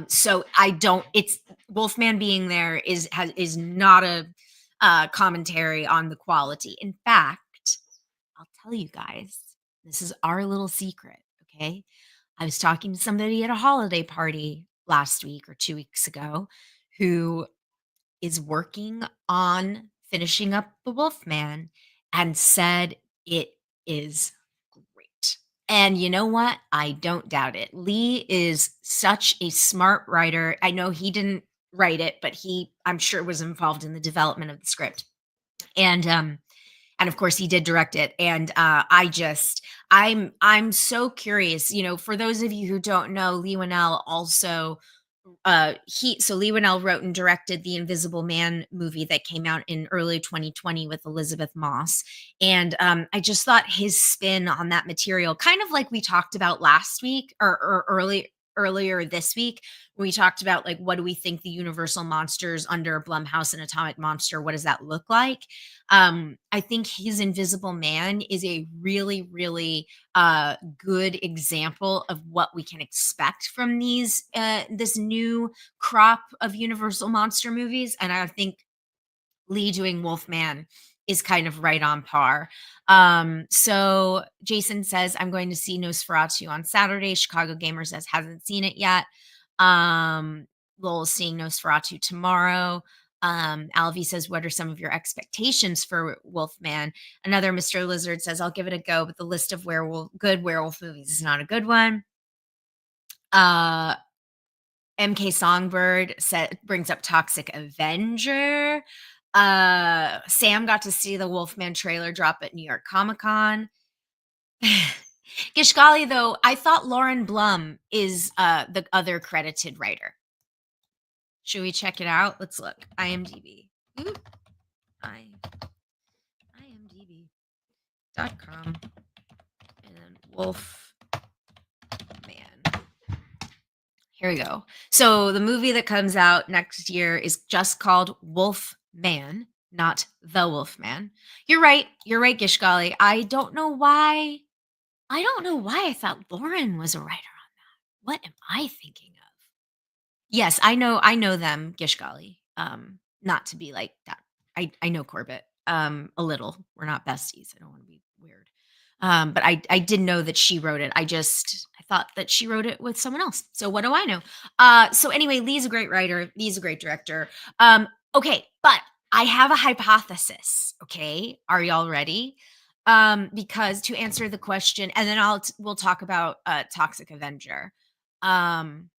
So I don't it's Wolfman being there is not a commentary on the quality. In fact, I'll tell you guys, this is our little secret, okay? I was talking to somebody at a holiday party last week or 2 weeks ago who is working on finishing up The Wolfman and said it is great. And you know what? I don't doubt it. Lee is such a smart writer. I know he didn't write it, but I'm sure was involved in the development of the script. And of course he did direct it. And I'm so curious, for those of you who don't know, Lee Winnell also Lee Winnell wrote and directed the Invisible Man movie that came out in early 2020 with Elizabeth Moss. And I just thought his spin on that material, kind of like we talked about last week or earlier this week, when we talked about, like, what do we think the universal monsters under Blumhouse and Atomic Monster, what does that look like? I think his Invisible Man is a really, really good example of what we can expect from this new crop of Universal monster movies. And I think Lee doing Wolfman is kind of right on par. So Jason says, "I'm going to see Nosferatu on Saturday." Chicago Gamer says hasn't seen it yet. Lowell's seeing Nosferatu tomorrow. Alvy says, "What are some of your expectations for Wolfman?" Another Mr. Lizard says, "I'll give it a go, but the list of good werewolf movies is not a good one." Uh, MK Songbird brings up Toxic Avenger. Sam got to see the Wolfman trailer drop at New York Comic Con. Gishgali, though, I thought Lauren Blum is the other credited writer. Should we check it out? Let's look. IMDb. Ooh. IMDb.com. And then Wolfman. Here we go. So the movie that comes out next year is just called Wolf Man, not The Wolf Man. You're right. You're right, Gishgali. I don't know why I thought Lauren was a writer on that. What am I thinking of? Yes, I know them, Gish golly. Not to be like that. I know Corbett, a little. We're not besties. I don't wanna be weird. But I did know that she wrote it. I thought that she wrote it with someone else. So what do I know? So anyway, Lee's a great writer. Lee's a great director. Okay, but I have a hypothesis, okay? Are y'all ready? Because to answer the question, and then we'll talk about, Toxic Avenger. Um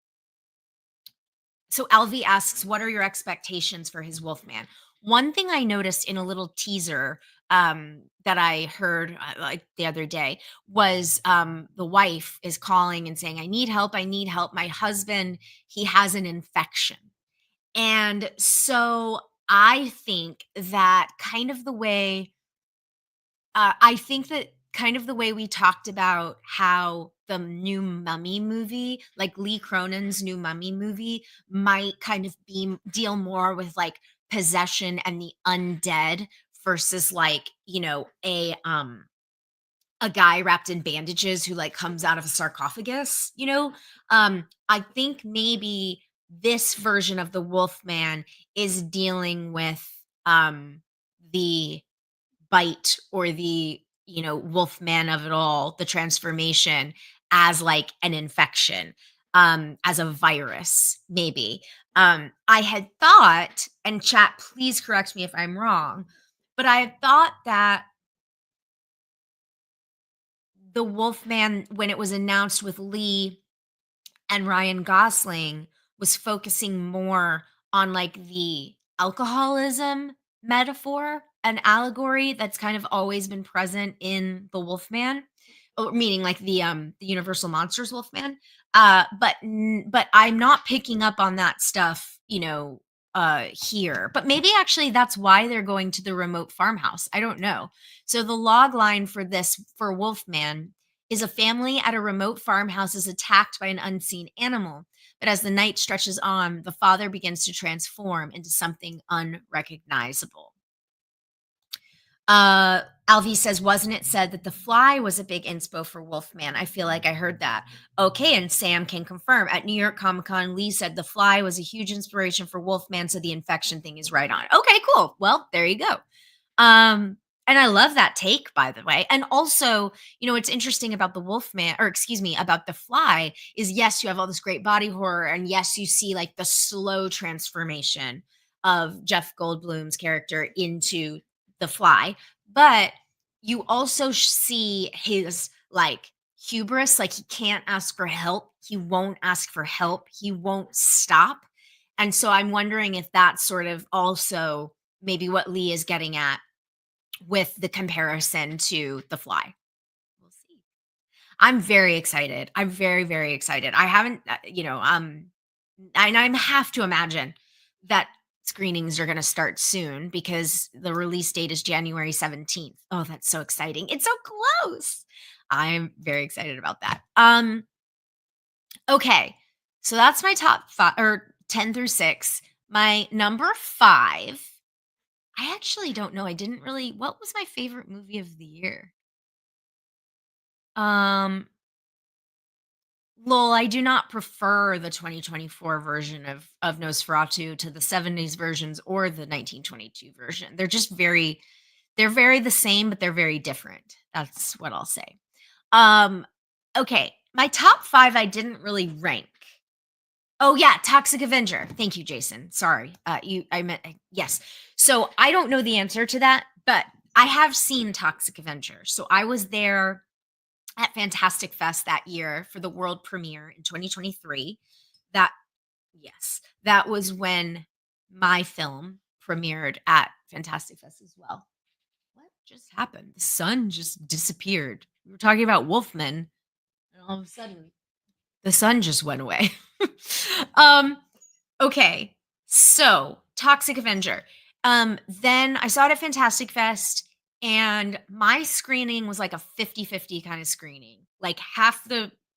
so Alvi asks, "What are your expectations for his Wolfman?" One thing I noticed in a little teaser that I heard like the other day was the wife is calling and saying, "I need help. I need help. My husband, he has an infection." And so I think that kind of the way I think that kind of the way we talked about how the new Mummy movie, like Lee Cronin's new Mummy movie, might kind of deal more with like possession and the undead versus like, a guy wrapped in bandages who like comes out of a sarcophagus, you know? I think maybe this version of the Wolfman is dealing with the bite or the wolfman of it all, the transformation, as like an infection, as a virus maybe. I had thought, and chat please correct me if I'm wrong, but I had thought that the wolfman, when it was announced with Lee and Ryan Gosling, was focusing more on like the alcoholism metaphor and allegory that's kind of always been present in the Wolfman, or meaning like the Universal Monsters Wolfman. But I'm not picking up on that stuff, here. But maybe actually that's why they're going to the remote farmhouse. I don't know. So the log line for this for Wolfman is: a family at a remote farmhouse is attacked by an unseen animal. But as the night stretches on, the father begins to transform into something unrecognizable. Alvi says, "Wasn't it said that The Fly was a big inspo for Wolfman? I feel like I heard that." Okay, and Sam can confirm. At New York Comic Con, Lee said The Fly was a huge inspiration for Wolfman, so the infection thing is right on. Okay, cool. Well, there you go. And I love that take, by the way. And also, what's interesting about the Wolfman, or excuse me, about the Fly, is yes, you have all this great body horror, and yes, you see like the slow transformation of Jeff Goldblum's character into the Fly, but you also see his like hubris, like he can't ask for help, he won't ask for help, he won't stop. And so I'm wondering if that's sort of also maybe what Lee is getting at with the comparison to The Fly. We'll see. I'm very excited. I'm very, very excited. I haven't, and I have to imagine that screenings are going to start soon because the release date is January 17th. Oh, that's so exciting. It's so close. I'm very excited about that. Okay. So that's my top 5 or 10 through 6. My number 5, I actually don't know. I didn't really What was my favorite movie of the year? Um, Lol, I do not prefer the 2024 version of Nosferatu to the 70s versions or the 1922 version. They're very the same, but they're very different. That's what I'll say. Um, okay, my top 5 I didn't really rank. Oh yeah, Toxic Avenger. Thank you, Jason. Sorry. I meant yes. So I don't know the answer to that, but I have seen Toxic Avenger. So I was there at Fantastic Fest that year for the world premiere in 2023. That Yes, that was when my film premiered at Fantastic Fest as well. What just happened? The sun just disappeared. We were talking about Wolfman, and all of a sudden the sun just went away. um, okay. So, Toxic Avenger. Then I saw it at Fantastic Fest, and my screening was like a 50-50 kind of screening. Like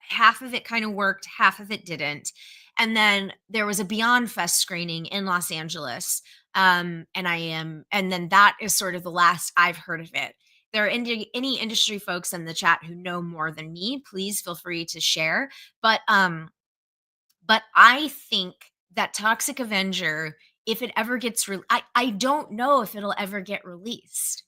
half of it kind of worked, half of it didn't. And then there was a Beyond Fest screening in Los Angeles. And then that is sort of the last I've heard of it. There are any industry folks in the chat who know more than me, please feel free to share. But I think that Toxic Avenger, if it ever gets I don't know if it'll ever get released.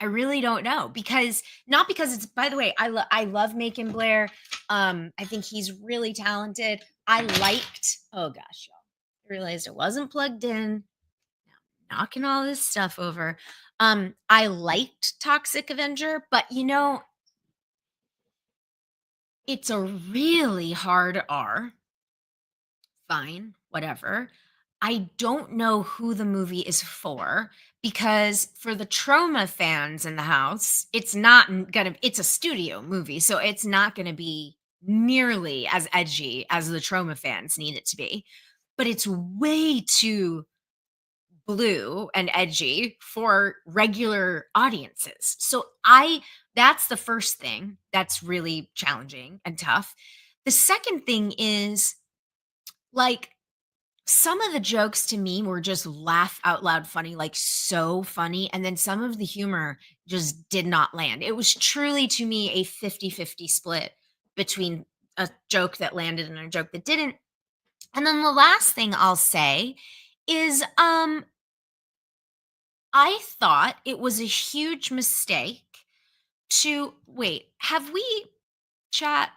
I really don't know because not because it's by the way, I love Macon Blair. I think he's really talented. I liked oh gosh, y'all. I realized it wasn't plugged in. Now knocking all this stuff over. I liked Toxic Avenger, but it's a really hard R. Fine, whatever. I don't know who the movie is for because for the trauma fans in the house, it's not gonna, it's a studio movie. So it's not gonna be nearly as edgy as the trauma fans need it to be. But it's way too blue and edgy for regular audiences. That's the first thing that's really challenging and tough. The second thing is like some of the jokes to me were just laugh out loud funny, like so funny. And then some of the humor just did not land. It was truly to me a 50-50 split between a joke that landed and a joke that didn't. And then the last thing I'll say is I thought it was a huge mistake to wait, chat,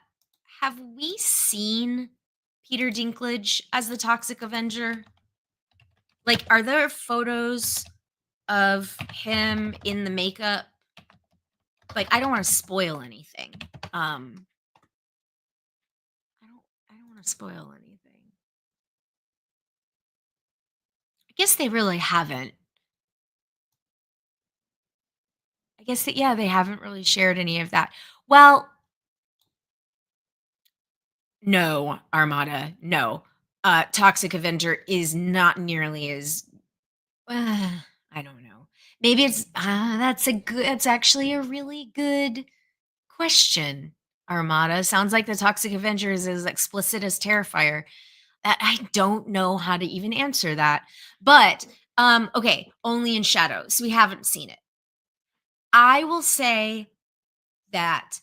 have we seen Peter Dinklage as the Toxic Avenger? Like, are there photos of him in the makeup? Like, I don't wanna spoil anything. I don't I don't wanna spoil anything. I guess they really haven't. I guess that yeah, they haven't really shared any of that. Well, no, Armada, no. Toxic Avenger is not nearly as I don't know. Maybe it's that's actually a really good question, Armada. Sounds like the Toxic Avenger is as explicit as Terrifier. That I don't know how to even answer that. But okay, Only in Shadows. We haven't seen it. I will say that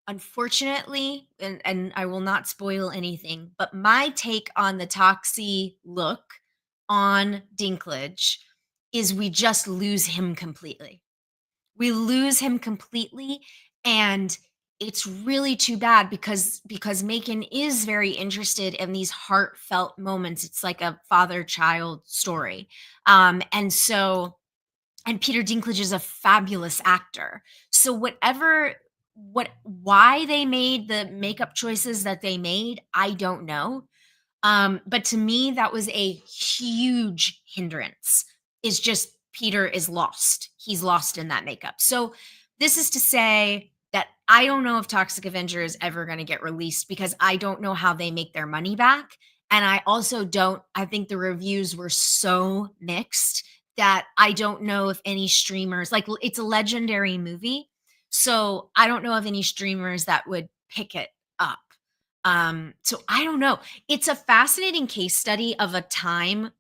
unfortunately, and I will not spoil anything, but my take on the Toxie look on Dinklage is we just lose him completely. We lose him completely, and it's really too bad because Macon is very interested in these heartfelt moments. It's like a father-child story. And Peter Dinklage is a fabulous actor. So why they made the makeup choices that they made, I don't know. But to me, that was a huge hindrance. Is just Peter is lost. He's lost in that makeup. So this is to say that I don't know if Toxic Avenger is ever going to get released because I don't know how they make their money back. And I also don't, I think the reviews were so mixed that I don't know if any streamers, like it's a legendary movie. So I don't know of any streamers that would pick it up. So I don't know. It's a fascinating case study of a time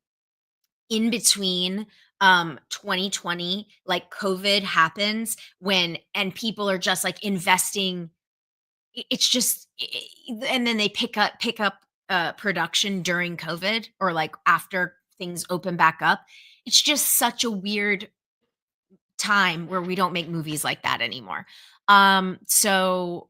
in between 2020, like COVID happens when and people are just like investing. It's just and then they pick up production during COVID or like after things open back up. It's just such a weird time where we don't make movies like that anymore. So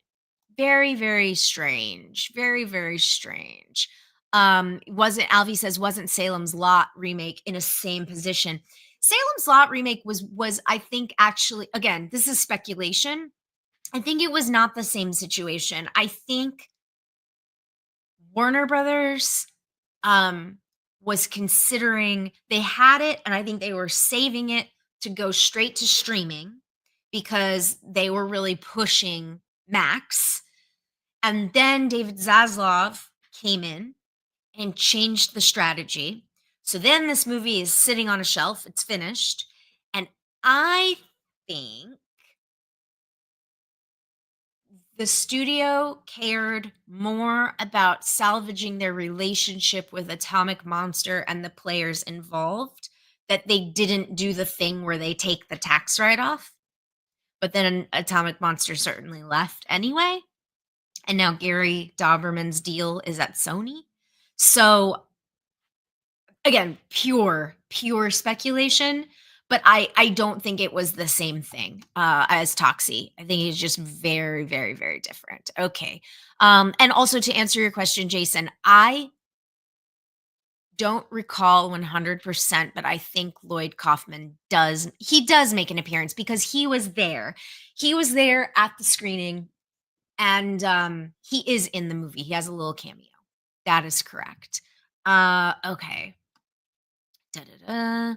very, very strange. Very, very strange. Wasn't Alvy says wasn't Salem's Lot remake in a same position. Salem's Lot remake was I think actually again, this is speculation. I think it was not the same situation. I think Warner Brothers um was considering they had it and I think they were saving it to go straight to streaming because they were really pushing Max. And then David Zaslav came in and changed the strategy. So then this movie is sitting on a shelf, it's finished. And I think The studio cared more about salvaging their relationship with Atomic Monster and the players involved, that they didn't do the thing where they take the tax write-off, but then Atomic Monster certainly left anyway, and now Gary Dauberman's deal is at Sony. So, again, pure speculation, but I don't think it was the same thing, as Toxie. I think it's just very, very, very different. Okay. And also to answer your question, Jason, I don't recall 100%, but I think Lloyd Kaufman does make an appearance because he was there. He was there at the screening, and, he is in the movie. He has a little cameo. That is correct. Okay. Da-da-da.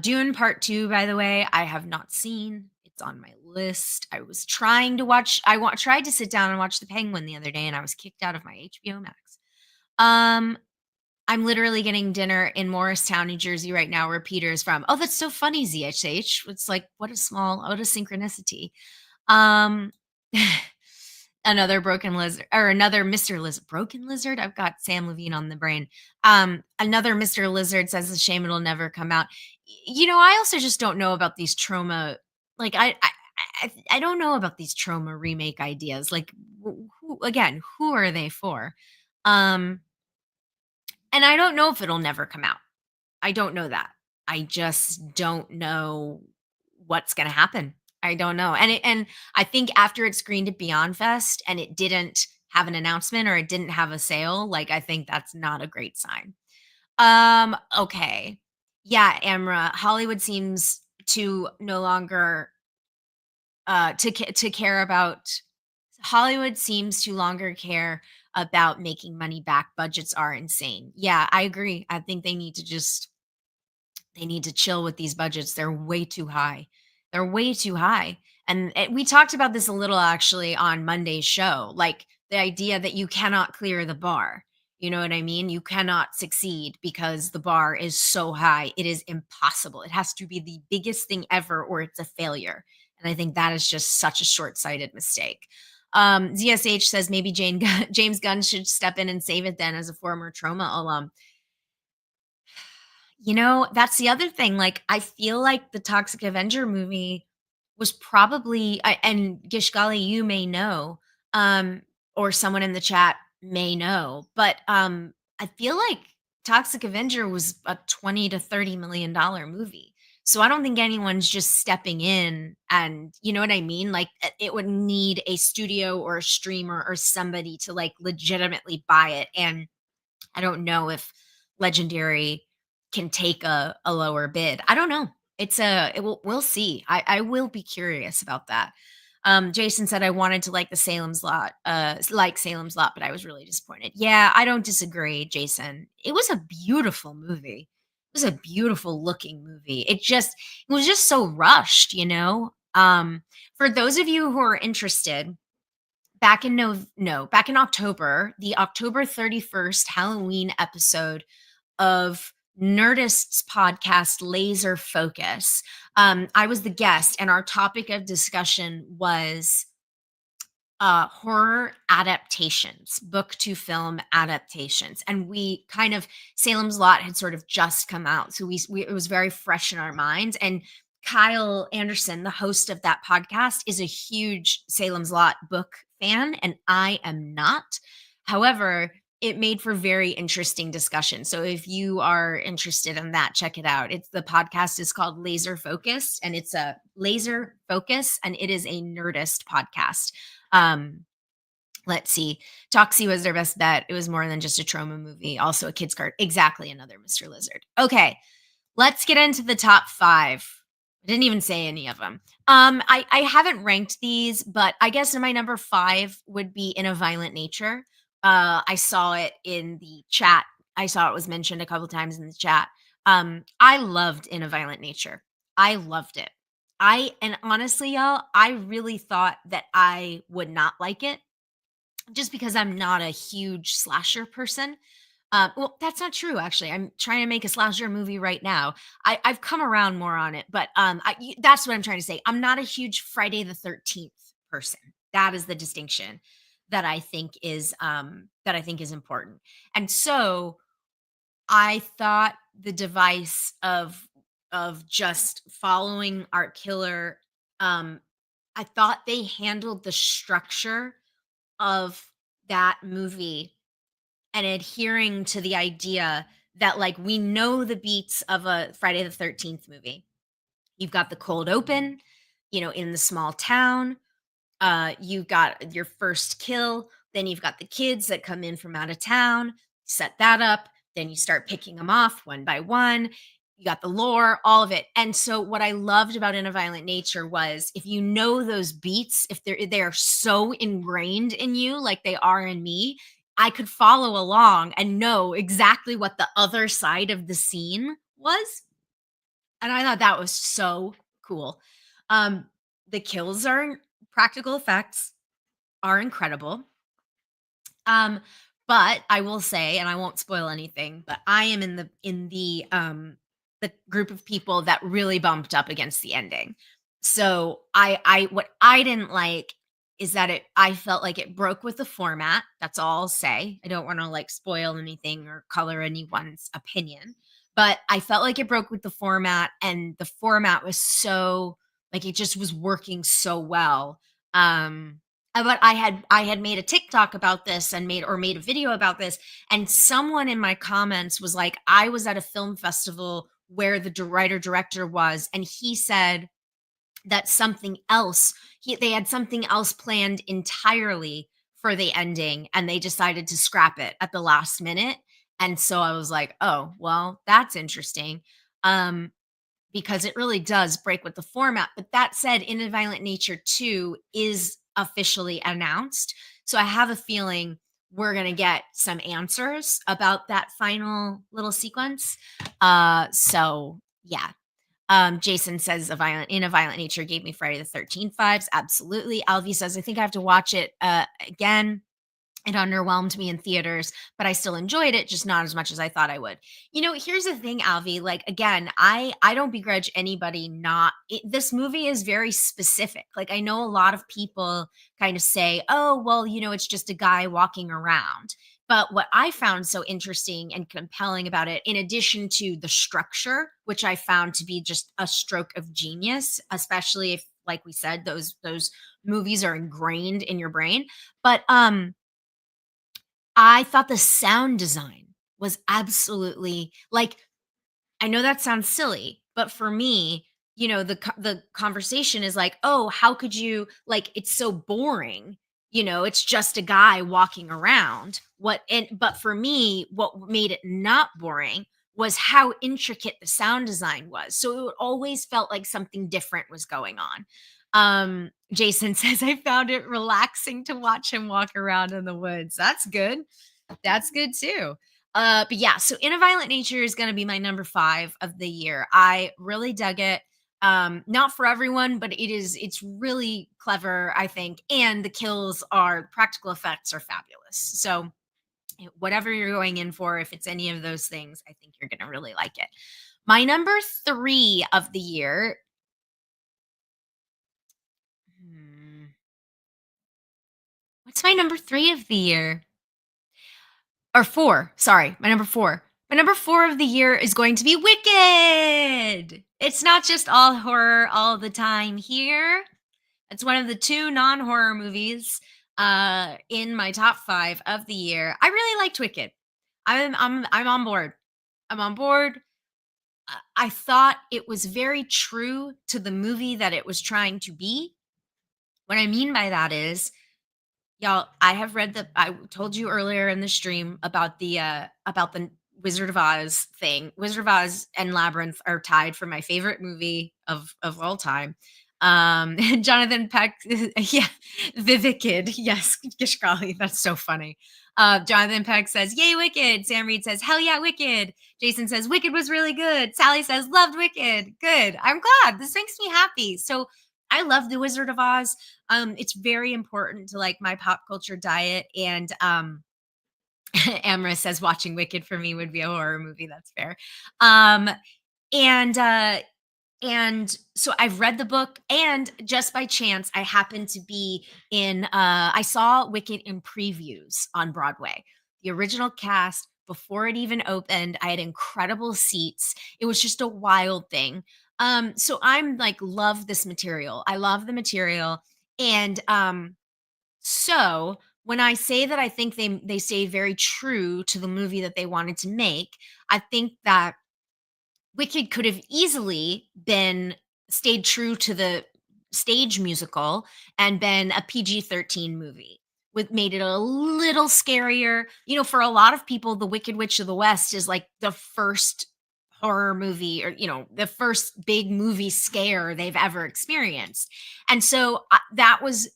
Dune Part 2, by the way, I have not seen. It's on my list. I was trying to watch tried to sit down and watch The Penguin the other day, and I was kicked out of my HBO Max. Um, I'm literally getting dinner in Morristown, New Jersey right now, where Peter is from. Oh, that's so funny, ZHH. It's like, what a synchronicity. Um, another broken lizard or another Mr. Lizard. Broken lizard? I've got Sam Levine on the brain. Another Mr. Lizard says the shame it'll never come out. I also just don't know about these trauma. Like I don't know about these trauma remake ideas. Like who are they for? Um, and I don't know if it'll never come out. I don't know that. I just don't know what's gonna happen. I don't know. And I think after it screened at Beyond Fest and it didn't have an announcement or it didn't have a sale, like, I think that's not a great sign. Okay. Yeah, Amra, Hollywood seems to no longer, to care about Hollywood seems to longer care about making money back. Budgets are insane. Yeah, I agree. I think they need to chill with these budgets. They're way too high. They're way too high. And we talked about this a little actually on Monday's show, like the idea that you cannot clear the bar. You know what I mean? You cannot succeed because the bar is so high. It is impossible. It has to be the biggest thing ever or it's a failure. And I think that is just such a short sighted mistake. ZSH says maybe James Gunn should step in and save it then as a former trauma alum. That's the other thing, like, I feel like the Toxic Avenger movie was probably and Gishgali, you may know, or someone in the chat may know, but, I feel like Toxic Avenger was a 20 to $30 million movie. So I don't think anyone's just stepping in and you know what I mean? Like, it would need a studio or a streamer or somebody to, like, legitimately buy it, and I don't know if Legendary can take a lower bid. I don't know. We'll see. I will be curious about that. Jason said I wanted to like Salem's Lot, but I was really disappointed. Yeah, I don't disagree, Jason. It was a beautiful movie. It was a beautiful looking movie. It was just so rushed. For those of you who are interested, back in October, the October 31st Halloween episode of Nerdist's podcast Laser Focus. I was the guest, and our topic of discussion was horror adaptations, book to film adaptations. And we kind of, Salem's Lot had sort of just come out. So it was very fresh in our minds. And Kyle Anderson, the host of that podcast, is a huge Salem's Lot book fan, and I am not. However, it made for very interesting discussion. So if you are interested in that, check it out. The podcast is called Laser Focus, and it's a Laser Focus, and it is a Nerdist podcast. Let's see. Toxie was their best bet. It was more than just a trauma movie. Also a kid's card. Exactly, another Mr. Lizard. Okay, let's get into the top 5. I didn't even say any of them. I haven't ranked these, but I guess my number 5 would be In a Violent Nature. I saw it in the chat. I saw it was mentioned a couple times in the chat. I loved In a Violent Nature. I loved it. And honestly, y'all, I really thought that I would not like it just because I'm not a huge slasher person. Well, that's not true, actually. I'm trying to make a slasher movie right now. I've come around more on it, but that's what I'm trying to say. I'm not a huge Friday the 13th person. That is the distinction that I think is important. And so I thought the device of just following Art Killer, um, I thought they handled the structure of that movie and adhering to the idea that, like, we know the beats of a Friday the 13th movie. You've got the cold open, in the small town. You've got your first kill, then you've got the kids that come in from out of town, set that up, then you start picking them off one by one. You got the lore, all of it. And so what I loved about In a Violent Nature was if you know those beats, if they are so ingrained in you like they are in me, I could follow along and know exactly what the other side of the scene was. And I thought that was so cool. Um, the kills are practical effects are incredible. Um, but I will say, and I won't spoil anything, but I am in the group of people that really bumped up against the ending. So I what I didn't like is that I felt like it broke with the format. That's all I'll say. I don't want to like spoil anything or color anyone's opinion. But I felt like it broke with the format, and the format was so like it just was working so well. Um but I had made a TikTok about this and made a video about this, and someone in my comments was like, I was at a film festival where the writer director was, and he said that something else they had something else planned entirely for the ending, and they decided to scrap it at the last minute. And so I was like, oh well, that's interesting. Um because it really does break with the format. But that said, In a Violent Nature 2 is officially announced. So I have a feeling we're going to get some answers about that final little sequence. So yeah. Jason says In a Violent Nature gave me Friday the 13th vibes. Absolutely. Alvi says, I think I have to watch it again. It underwhelmed me in theaters, but I still enjoyed it, just not as much as I thought I would. Here's the thing, Alvi. Like again, I don't begrudge anybody not. This movie is very specific. Like I know a lot of people kind of say, "Oh, well, it's just a guy walking around." But what I found so interesting and compelling about it, in addition to the structure, which I found to be just a stroke of genius, especially if, like we said, those movies are ingrained in your brain, but I thought the sound design was absolutely like I know that sounds silly, but for me, the conversation is like, "Oh, how could you like it's so boring. It's just a guy walking around." But for me, what made it not boring was how intricate the sound design was. So it always felt like something different was going on. Jason says I found it relaxing to watch him walk around in the woods. That's good. That's good too. But yeah, so In a Violent Nature is going to be my number 5 of the year. I really dug it. Not for everyone, but it's really clever, I think. And the practical effects are fabulous. So whatever you're going in for, if it's any of those things, I think you're going to really like it. My number 3 of the year. Hmm, what's my number 3 of the year? Or 4, sorry, my number 4. My number 4 of the year is going to be Wicked. It's not just all horror all the time here. It's one of the 2 non-horror movies in my top 5 of the year. I really liked Wicked. I'm on board. I'm on board. I thought it was very true to the movie that it was trying to be. What I mean by that is, y'all, I told you earlier in the stream about the Wizard of Oz thing. Wizard of Oz and Labyrinth are tied for my favorite movie of all time. Jonathan Peck, yeah, Vivikid, yes, Gishgali, that's so funny. Jonathan Peck says, "Yay, Wicked!" Sam Reed says, "Hell yeah, Wicked!" Jason says, "Wicked was really good." Sally says, "Loved Wicked." Good. I'm glad. This makes me happy. So I love the Wizard of Oz. It's very important to like my pop culture diet. And Amra says watching Wicked for me would be a horror movie. That's fair. And And so I've read the book, and just by chance, I happened to be in, I saw Wicked in previews on Broadway. The original cast, before it even opened, I had incredible seats. It was just a wild thing. So I'm like, love this material. I love the material. And so when I say that I think they stay very true to the movie that they wanted to make, I think that Wicked could have easily been stayed true to the stage musical and been a PG-13 movie, with made it a little scarier. You know, for a lot of people, The Wicked Witch of the West is like the first horror movie, or, the first big movie scare they've ever experienced. And so, that was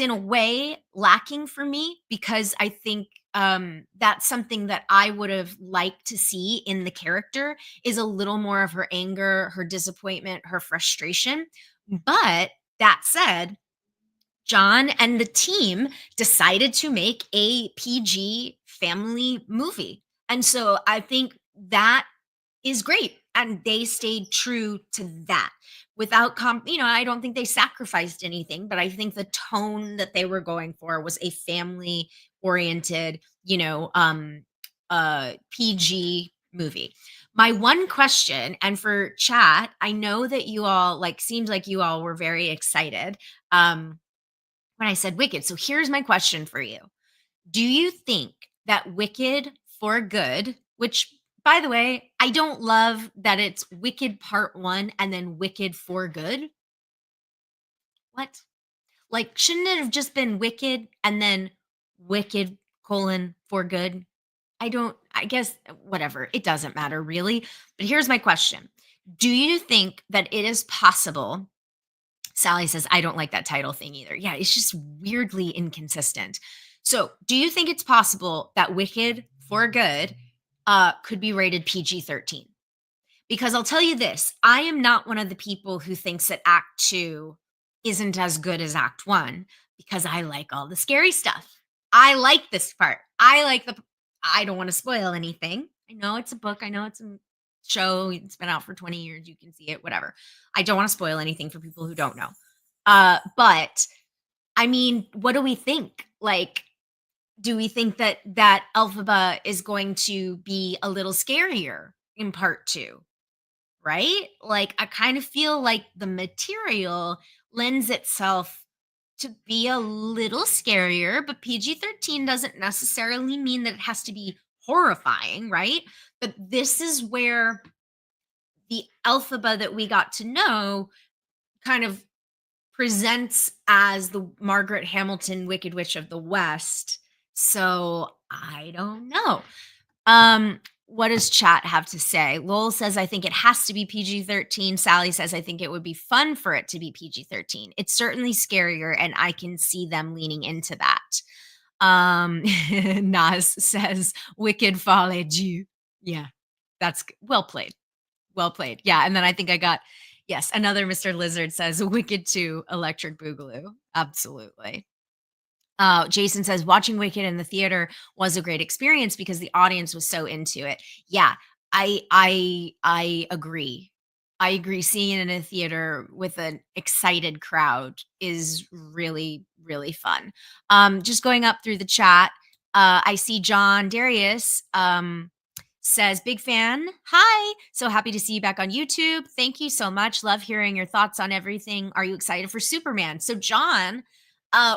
in a way lacking for me, because I think that's something that I would have liked to see in the character, is a little more of her anger, her disappointment, her frustration. But that said, John and the team decided to make a PG family movie. And so I think that is great, and they stayed true to that without I don't think they sacrificed anything, but I think the tone that they were going for was a family oriented, PG movie. My one question, and for chat, I know that you all, like, seems like you all were very excited when I said Wicked. So here's my question for you. Do you think that Wicked for Good, which, by the way, I don't love that it's Wicked Part 1 and then Wicked for Good? What? Like, shouldn't it have just been Wicked and then Wicked colon for good? I guess, whatever. It doesn't matter really. But here's my question. Do you think that it is possible? Sally says, I don't like that title thing either. Yeah, it's just weirdly inconsistent. So, do you think it's possible that Wicked for Good could be rated PG-13? Because I'll tell you this, I am not one of the people who thinks that Act 2 isn't as good as Act 1, because I like all the scary stuff. I like this part. I don't want to spoil anything. I know it's a book, I know it's a show, it's been out for 20 years, you can see it, whatever. I don't want to spoil anything for people who don't know. But I mean, what do we think? Like, do we think that Elphaba is going to be a little scarier in part 2? Right? Like, I kind of feel like the material lends itself to be a little scarier, but PG-13 doesn't necessarily mean that it has to be horrifying, right? But this is where the Elphaba that we got to know kind of presents as the Margaret Hamilton Wicked Witch of the West. So I don't know. What does chat have to say? Lowell says, I think it has to be PG-13. Sally says, I think it would be fun for it to be PG-13. It's certainly scarier, and I can see them leaning into that. Nas says, Wicked Folly Dieu. Yeah, well played. Well played. Yeah, and then I think I got, yes, another Mr. Lizard says, Wicked 2, Electric Boogaloo. Absolutely. Jason says watching Wicked in the theater was a great experience because the audience was so into it. Yeah, I agree. I agree. Seeing it in a theater with an excited crowd is really, really fun. Just going up through the chat, I see John Darius says, big fan. Hi. So happy to see you back on YouTube. Thank you so much. Love hearing your thoughts on everything. Are you excited for Superman? So, John,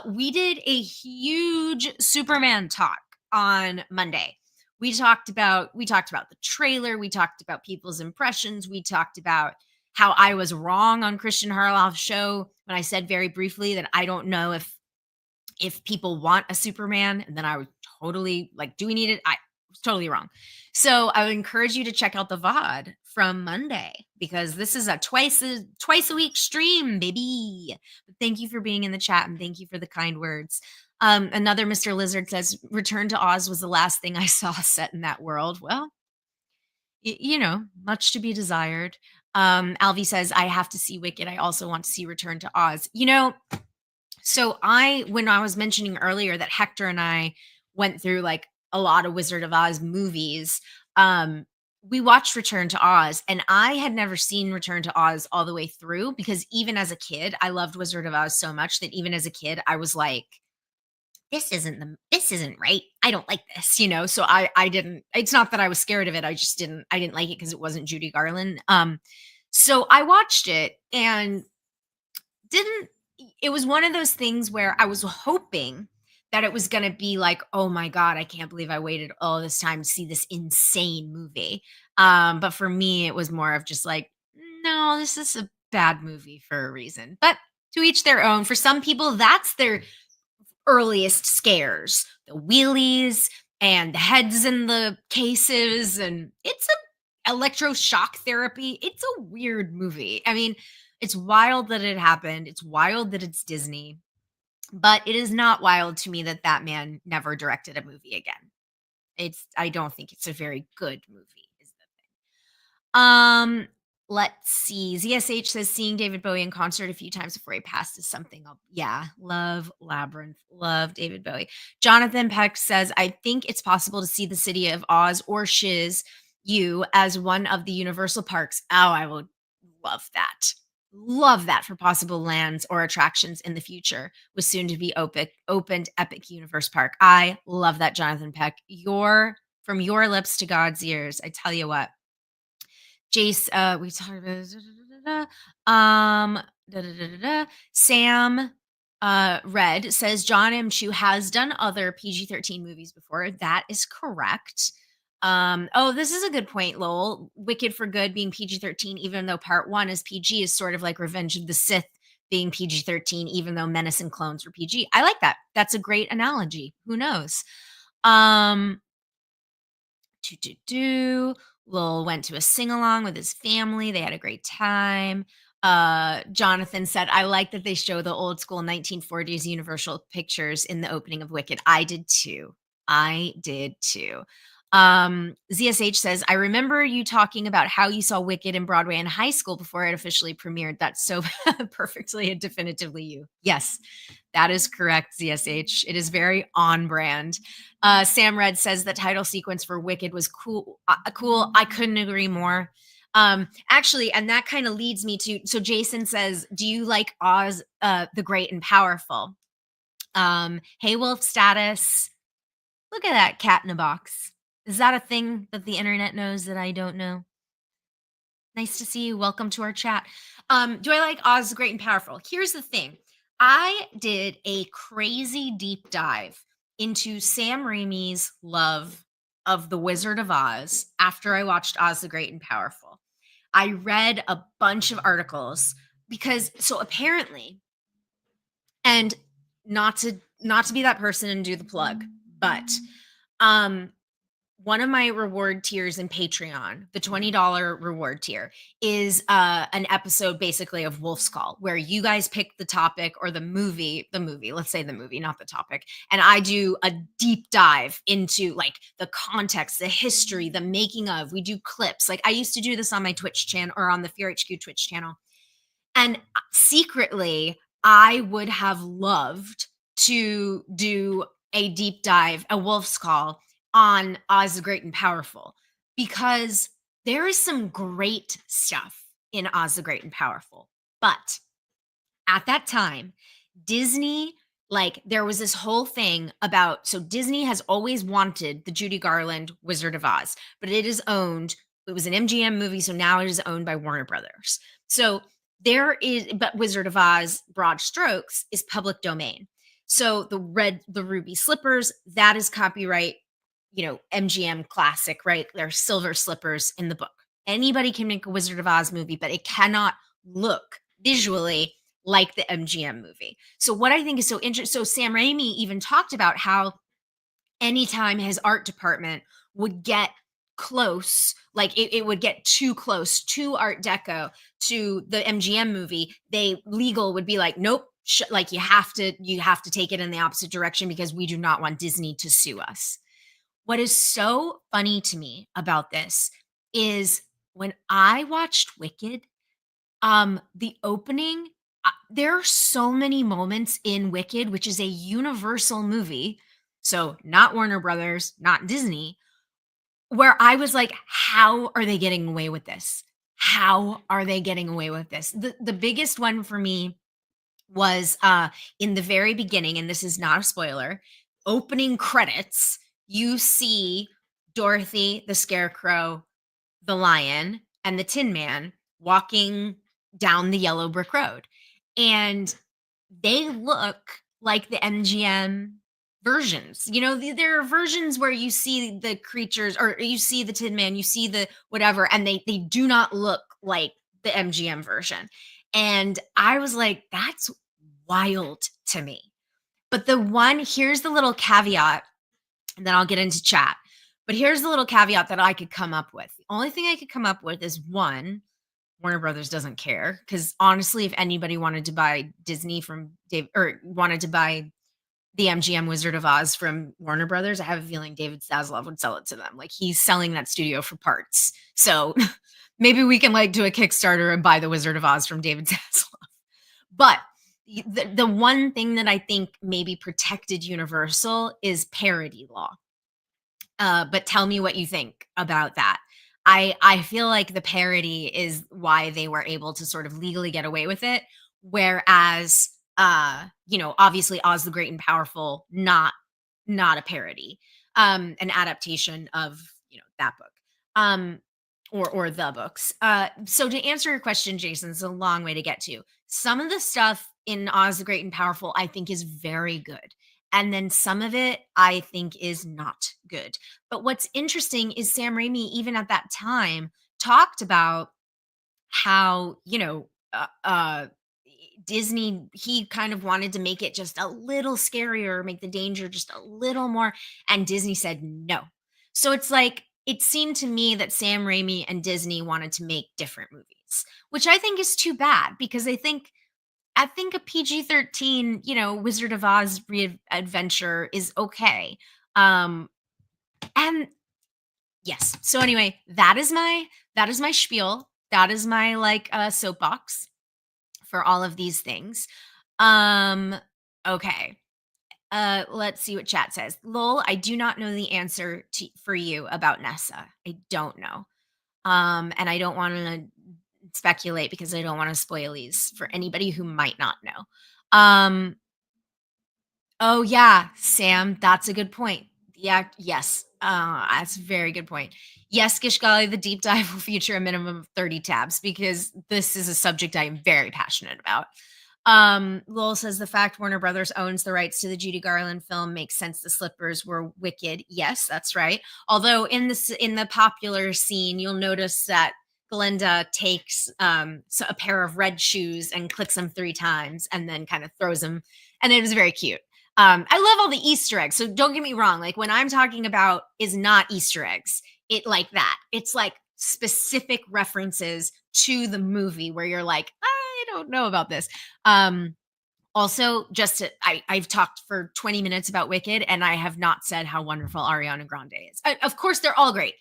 we did a huge Superman talk on Monday. We talked about the trailer, we talked about people's impressions, we talked about how I was wrong on Christian Harloff's show when I said very briefly that I don't know if people want a Superman, and then I was totally like, do we need it? I was totally wrong. So I would encourage you to check out the VOD from Monday, because this is a twice a week stream, baby. But thank you for being in the chat, and thank you for the kind words. Another Mr. Lizard says, Return to Oz was the last thing I saw set in that world. Well, much to be desired. Alvi says, I have to see Wicked. I also want to see Return to Oz. So when I was mentioning earlier that Hector and I went through like a lot of Wizard of Oz movies, we watched Return to Oz, and I had never seen Return to Oz all the way through because even as a kid, I loved Wizard of Oz so much that even as a kid, I was like, this isn't right. I don't like this, you know? So I didn't, it's not that I was scared of it. I didn't like it because it wasn't Judy Garland. So I watched it and didn't it was one of those things where I was hoping that it was gonna be like, "Oh my god, I can't believe I waited all this time to see this insane movie." But for me, it was more of just like, "No, this is a bad movie for a reason." But to each their own. For some people, that's their earliest scares, the wheelies and the heads in the cases, and it's a electroshock therapy. It's a weird movie. I mean, it's wild that it happened. It's wild that it's Disney, but it is not wild to me that that man never directed a movie again. I don't think it's a very good movie. Is the um, let's see. ZSH says seeing David Bowie in concert a few times before he passed is something I'll yeah, love Labyrinth, love David Bowie. Jonathan Peck says, I think it's possible to see the city of Oz or Shiz U as one of the Universal parks. Oh, I would love that. Love that for possible lands or attractions in the future with soon to be opened Epic Universe Park. I love that, Jonathan Peck. Your from your lips to God's ears. I tell you what. Jace, we talked about Sam Red says John M. Chu has done other PG-13 movies before. That is correct. Oh, this is a good point, Lowell. Wicked for Good being PG-13, even though part one is PG, is sort of like Revenge of the Sith being PG-13, even though Menace and Clones were PG. I like that. That's a great analogy. Who knows? Um, do do do. Lowell went to a sing along with his family. They had a great time. Jonathan said, I like that they show the old school 1940s Universal pictures in the opening of Wicked. I did too. I did too. ZSH says, I remember you talking about how you saw Wicked in Broadway in high school before it officially premiered. That's so perfectly and definitively you. Yes, that is correct, ZSH. It is very on brand. Sam Red says the title sequence for Wicked was cool. Cool. I couldn't agree more. Actually, and that kind of leads me to so Jason says, do you like Oz the Great and Powerful? Hey Wolf status. Look at that cat in a box. Is that a thing that the internet knows that I don't know? Nice to see you. Welcome to our chat. Do I like Oz the Great and Powerful? Here's the thing. I did a crazy deep dive into Sam Raimi's love of The Wizard of Oz after I watched Oz the Great and Powerful. I read a bunch of articles because so apparently, and not to be that person and do the plug, but um one of my reward tiers in Patreon, the $20 reward tier, is an episode basically of Wolf's Call, where you guys pick the topic or the movie, let's say the movie, not the topic. And I do a deep dive into like the context, the history, the making of. We do clips. Like I used to do this on my Twitch channel or on the Fear HQ Twitch channel. And secretly, I would have loved to do a deep dive, a Wolf's Call on Oz the Great and Powerful because there is some great stuff in Oz the Great and Powerful. But at that time, Disney, like, there was this whole thing about so Disney has always wanted the Judy Garland Wizard of Oz, but it was an MGM movie, so now it is owned by Warner Brothers. So but Wizard of Oz, Broad Strokes, is public domain. So the ruby slippers, that is copyright, MGM classic, right? There are silver slippers in the book. Anybody can make a Wizard of Oz movie, but it cannot look visually like the MGM movie. So what I think is so interesting, so Sam Raimi even talked about how anytime his art department would get close, like it would get too close to Art Deco to the MGM movie, legal would be like, nope, like you have to take it in the opposite direction because we do not want Disney to sue us. What is so funny to me about this is when I watched Wicked, the opening, there are so many moments in Wicked, which is a Universal movie, so not Warner Brothers, not Disney, where I was like, "How are they getting away with this? How are they getting away with this?" The biggest one for me was, in the very beginning, and this is not a spoiler, opening credits, you see Dorothy, the Scarecrow, the Lion, and the Tin Man walking down the yellow brick road, and they look like the MGM versions. You know, there are versions where you see the creatures or you see the Tin Man, you see the whatever, and they do not look like the MGM version. And I was like, that's wild to me. But the one here's the little caveat, and then I'll get into chat. But here's the little caveat that I could come up with. The only thing I could come up with is one, Warner Brothers doesn't care because honestly, if anybody wanted to buy Disney from Dave or wanted to buy the MGM Wizard of Oz from Warner Brothers, I have a feeling David Zaslav would sell it to them. Like he's selling that studio for parts. So maybe we can like do a Kickstarter and buy the Wizard of Oz from David Zaslav. But the one thing that I think maybe protected Universal is parody law. But tell me what you think about that. I feel like the parody is why they were able to sort of legally get away with it, whereas obviously Oz the Great and Powerful, not a parody, an adaptation of that book. Or the books. So to answer your question, Jason, it's a long way to get to. Some of the stuff in Oz the Great and Powerful, I think, is very good. And then some of it I think is not good. But what's interesting is Sam Raimi, even at that time, talked about how, Disney, he kind of wanted to make it just a little scarier, make the danger just a little more. And Disney said no. So it's like, it seemed to me that Sam Raimi and Disney wanted to make different movies, which I think is too bad because I think a PG-13, Wizard of Oz adventure is okay. Um, and yes. So anyway, that is my spiel. That is my like soapbox for all of these things. Um, okay. Let's see what chat says. Lol, I do not know the answer for you about Nessa. I don't know. And I don't want to speculate because I don't want to spoil these for anybody who might not know. Oh yeah, Sam, that's a good point. Yeah, yes. That's a very good point. Yes, Gishgali, the deep dive will feature a minimum of 30 tabs because this is a subject I am very passionate about. Lowell says the fact Warner Brothers owns the rights to the Judy Garland film makes sense. The slippers were wicked. Yes, that's right. Although in the popular scene, you'll notice that Glinda takes a pair of red shoes and clicks them 3 times and then kind of throws them, and it was very cute. I love all the Easter eggs. So don't get me wrong. Like when I'm talking about is not Easter eggs, it like that. It's like specific references to the movie where you're like, I don't know about this. Also, I've talked for 20 minutes about Wicked, and I have not said how wonderful Ariana Grande is. Of course, they're all great.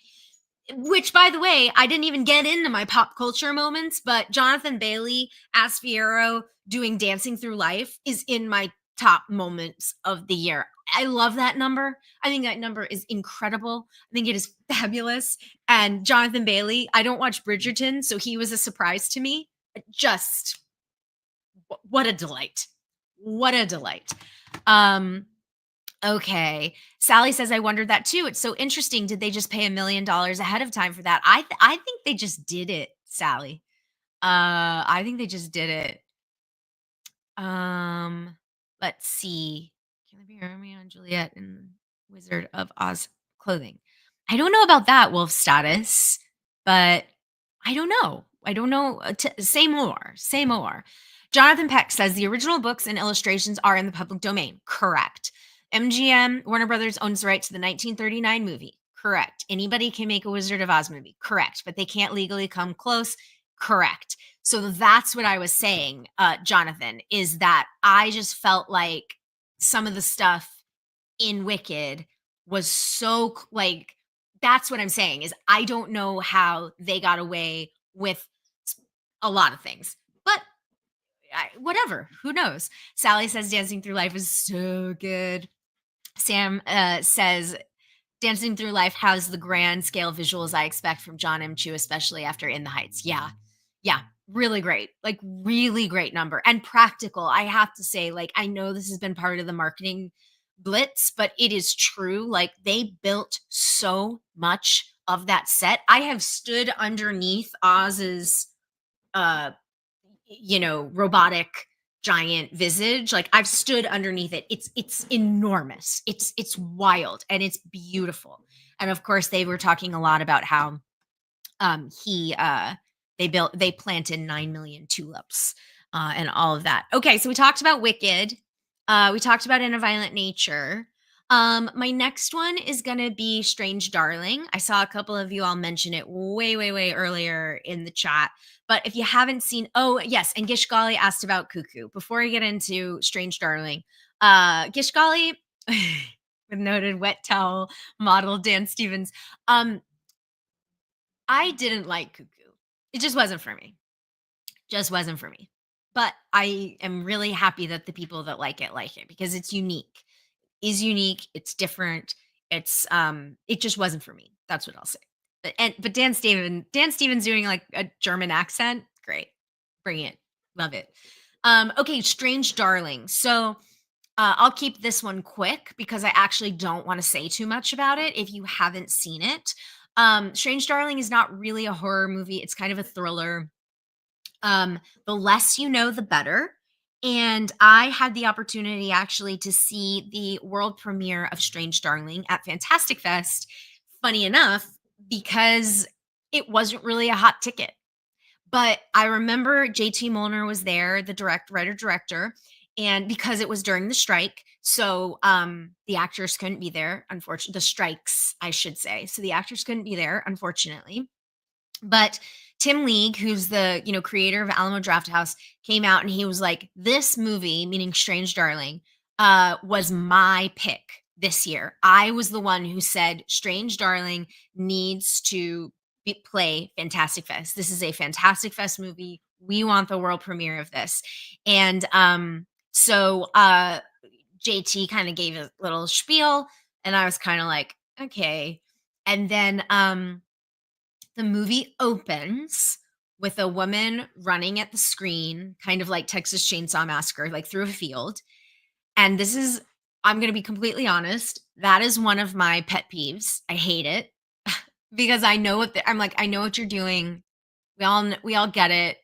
Which, by the way, I didn't even get into my pop culture moments, but Jonathan Bailey as Fiyero doing Dancing Through Life is in my top moments of the year. I love that number. I think that number is incredible. I think it is fabulous. And Jonathan Bailey, I don't watch Bridgerton, so he was a surprise to me. Just what a delight. What a delight. Okay. Sally says, I wondered that too. It's so interesting. Did they just pay $1 million ahead of time for that? I think they just did it, Sally. I think they just did it. Let's see. Can there be Romeo and Juliet in Wizard of Oz clothing? I don't know about that, Wolf status, but I don't know. I don't know. Say more. Say more. Jonathan Peck says the original books and illustrations are in the public domain. Correct. MGM, Warner Brothers owns the right to the 1939 movie. Correct. Anybody can make a Wizard of Oz movie. Correct. But they can't legally come close. Correct. So that's what I was saying, Jonathan, is that I just felt like some of the stuff in Wicked was so like, that's what I'm saying is I don't know how they got away with a lot of things, but whatever, who knows? Sally says Dancing Through Life is so good. Sam says Dancing Through Life has the grand scale visuals I expect from John M. Chu, especially after In the Heights. Yeah. Yeah. Really great. Like, really great number and practical. I have to say, like, I know this has been part of the marketing blitz, but it is true. Like, they built so much of that set. I have stood underneath Oz's uh robotic giant visage. Like, I've stood underneath it. It's enormous. It's wild and it's beautiful. And of course, they were talking a lot about how he they planted 9 million tulips and all of that. Okay, so we talked about Wicked. We talked about In a Violent Nature. My next one is gonna be Strange Darling. I saw a couple of you all mention it way, way, way earlier in the chat. But if you haven't seen, oh yes, and Gishgali asked about Cuckoo. Before I get into Strange Darling, Gishgali with noted wet towel model Dan Stevens. I didn't like Cuckoo. It just wasn't for me. Just wasn't for me. But I am really happy that the people that like it because it's unique. Is unique, it's different. It just wasn't for me. That's what I'll say. But Dan Stevens doing like a German accent, great. Bring it. Love it. Okay, Strange Darling. So I'll keep this one quick because I actually don't want to say too much about it if you haven't seen it. Strange Darling is not really a horror movie. It's kind of a thriller. The less you know, the better. And I had the opportunity actually to see the world premiere of Strange Darling at Fantastic Fest. Funny enough, because it wasn't really a hot ticket. But I remember JT Molnar was there, the writer director, and because it was during the strike, so the actors couldn't be there, unfortunately. The strikes, I should say. So the actors couldn't be there, unfortunately. But Tim League, who's the creator of Alamo Drafthouse, came out and he was like, "This movie, meaning Strange Darling, was my pick this year. I was the one who said Strange Darling needs to play Fantastic Fest. This is a Fantastic Fest movie. We want the world premiere of this." And so JT kind of gave a little spiel, and I was kind of like, okay. And then the movie opens with a woman running at the screen, kind of like Texas Chainsaw Massacre, like through a field. And this is, I'm going to be completely honest, that is one of my pet peeves. I hate it because I know I'm like, I know what you're doing. We all get it.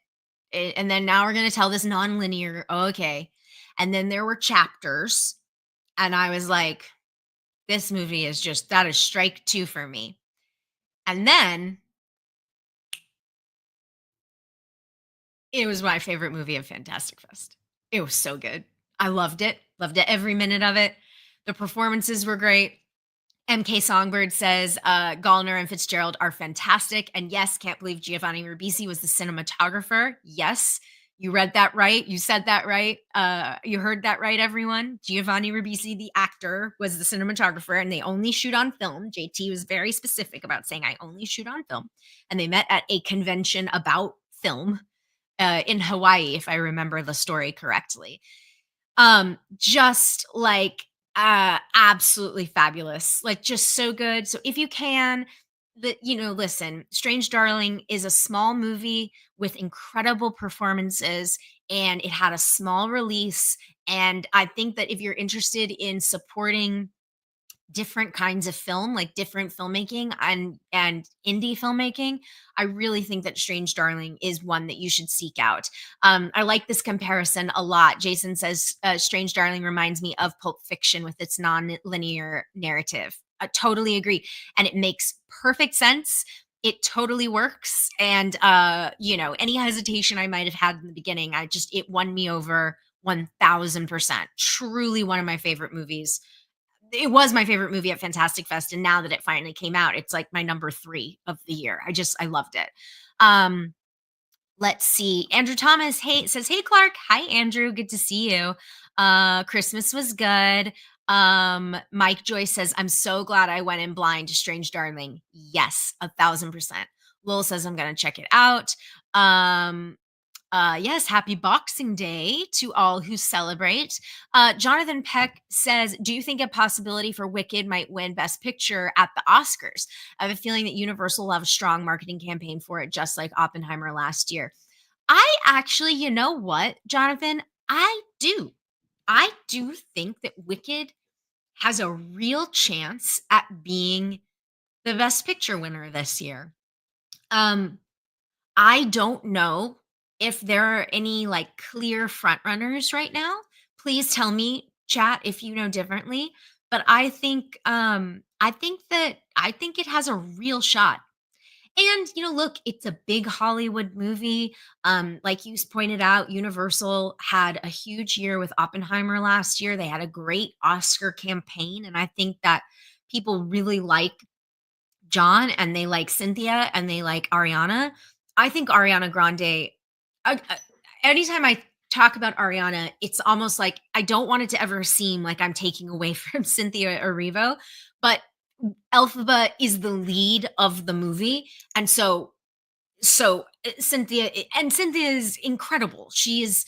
And then now we're going to tell this non-linear. Oh, okay. And then there were chapters, and I was like, this movie is just, that is strike two for me. And then it was my favorite movie of Fantastic Fest. It was so good. I loved it. Loved it, every minute of it. The performances were great. MK Songbird says Gallner and Fitzgerald are fantastic. And yes, can't believe Giovanni Ribisi was the cinematographer. Yes, you read that right. You said that right. You heard that right, everyone. Giovanni Ribisi, the actor, was the cinematographer, and they only shoot on film. JT was very specific about saying, I only shoot on film. And they met at a convention about film in Hawaii, if I remember the story correctly. Just like absolutely fabulous, like just so good. So if you can, listen, Strange Darling is a small movie with incredible performances, and it had a small release. And I think that if you're interested in supporting different kinds of film, like different filmmaking and indie filmmaking, I really think that Strange Darling is one that you should seek out. I like this comparison a lot. Jason says Strange Darling reminds me of Pulp Fiction with its non-linear narrative. I totally agree, and it makes perfect sense. It totally works, and any hesitation I might have had in the beginning, it won me over 1000%. Truly one of my favorite movies. It was my favorite movie at Fantastic Fest, and now that it finally came out, it's like my number 3 of the year. I loved it. Let's see. Andrew Thomas says, "Hey Clarke." Hi Andrew, good to see you. Christmas was good. Mike Joyce says, "I'm so glad I went in blind to Strange Darling." Yes, 1000%. Lowell says, "I'm gonna check it out." Yes, happy Boxing Day to all who celebrate. Jonathan Peck says, do you think a possibility for Wicked might win Best Picture at the Oscars? I have a feeling that Universal will have a strong marketing campaign for it, just like Oppenheimer last year. I actually, you know what, Jonathan? I do. I do think that Wicked has a real chance at being the Best Picture winner this year. Um, I don't know if there are any like clear front runners right now. Please tell me, chat, if you know differently. But I think it has a real shot. And look, it's a big Hollywood movie. Like you pointed out, Universal had a huge year with Oppenheimer last year. They had a great Oscar campaign, and I think that people really like John and they like Cynthia and they like Ariana. I think Ariana Grande, anytime I talk about Ariana, it's almost like I don't want it to ever seem like I'm taking away from Cynthia Erivo, but Elphaba is the lead of the movie. And Cynthia is incredible. She is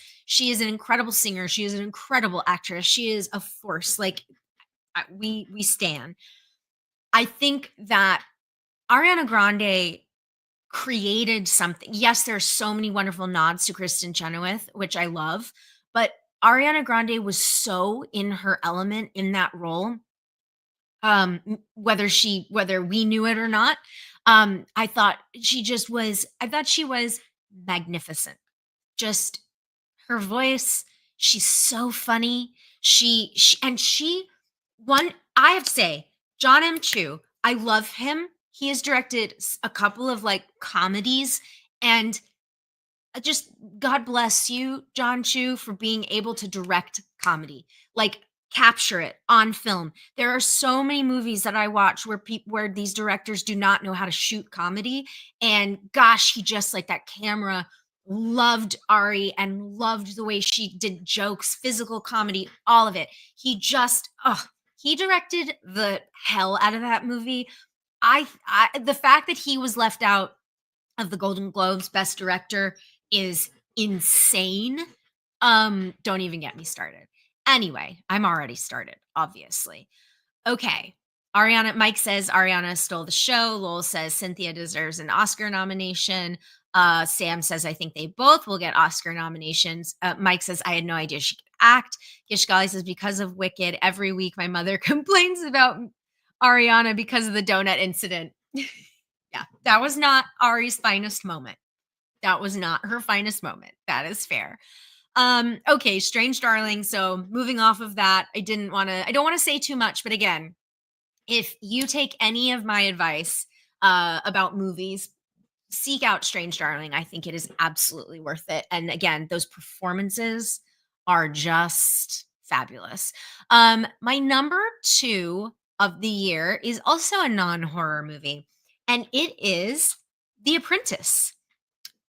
an incredible singer. She is an incredible actress. She is a force. Like we stan. I think that Ariana Grande created something. Yes, there's so many wonderful nods to Kristen Chenoweth, which I love, but Ariana Grande was so in her element in that role. Whether we knew it or not, I thought she was magnificent. Just her voice, she's so funny. She one I have to say, John M. Chu, I love him. He has directed a couple of like comedies, and just God bless you, John Chu, for being able to direct comedy. Like capture it on film. There are so many movies that I watch where these directors do not know how to shoot comedy, and gosh, he just like that camera loved Ari and loved the way she did jokes, physical comedy, all of it. He directed the hell out of that movie. The fact that he was left out of the Golden Globes Best Director is insane. Don't even get me started. Anyway, I'm already started, obviously. Okay. Mike says Ariana stole the show. Lowell says Cynthia deserves an Oscar nomination. Sam says, I think they both will get Oscar nominations. Mike says, I had no idea she could act. Gishgali says, because of Wicked, every week my mother complains about Ariana because of the donut incident. Yeah, that was not Ari's finest moment. That was not her finest moment. That is fair. Okay, Strange Darling. So moving off of that, I don't want to say too much, but again, if you take any of my advice about movies, seek out Strange Darling. I think it is absolutely worth it. And again, those performances are just fabulous. My number 2 of the year is also a non-horror movie, and it is The Apprentice.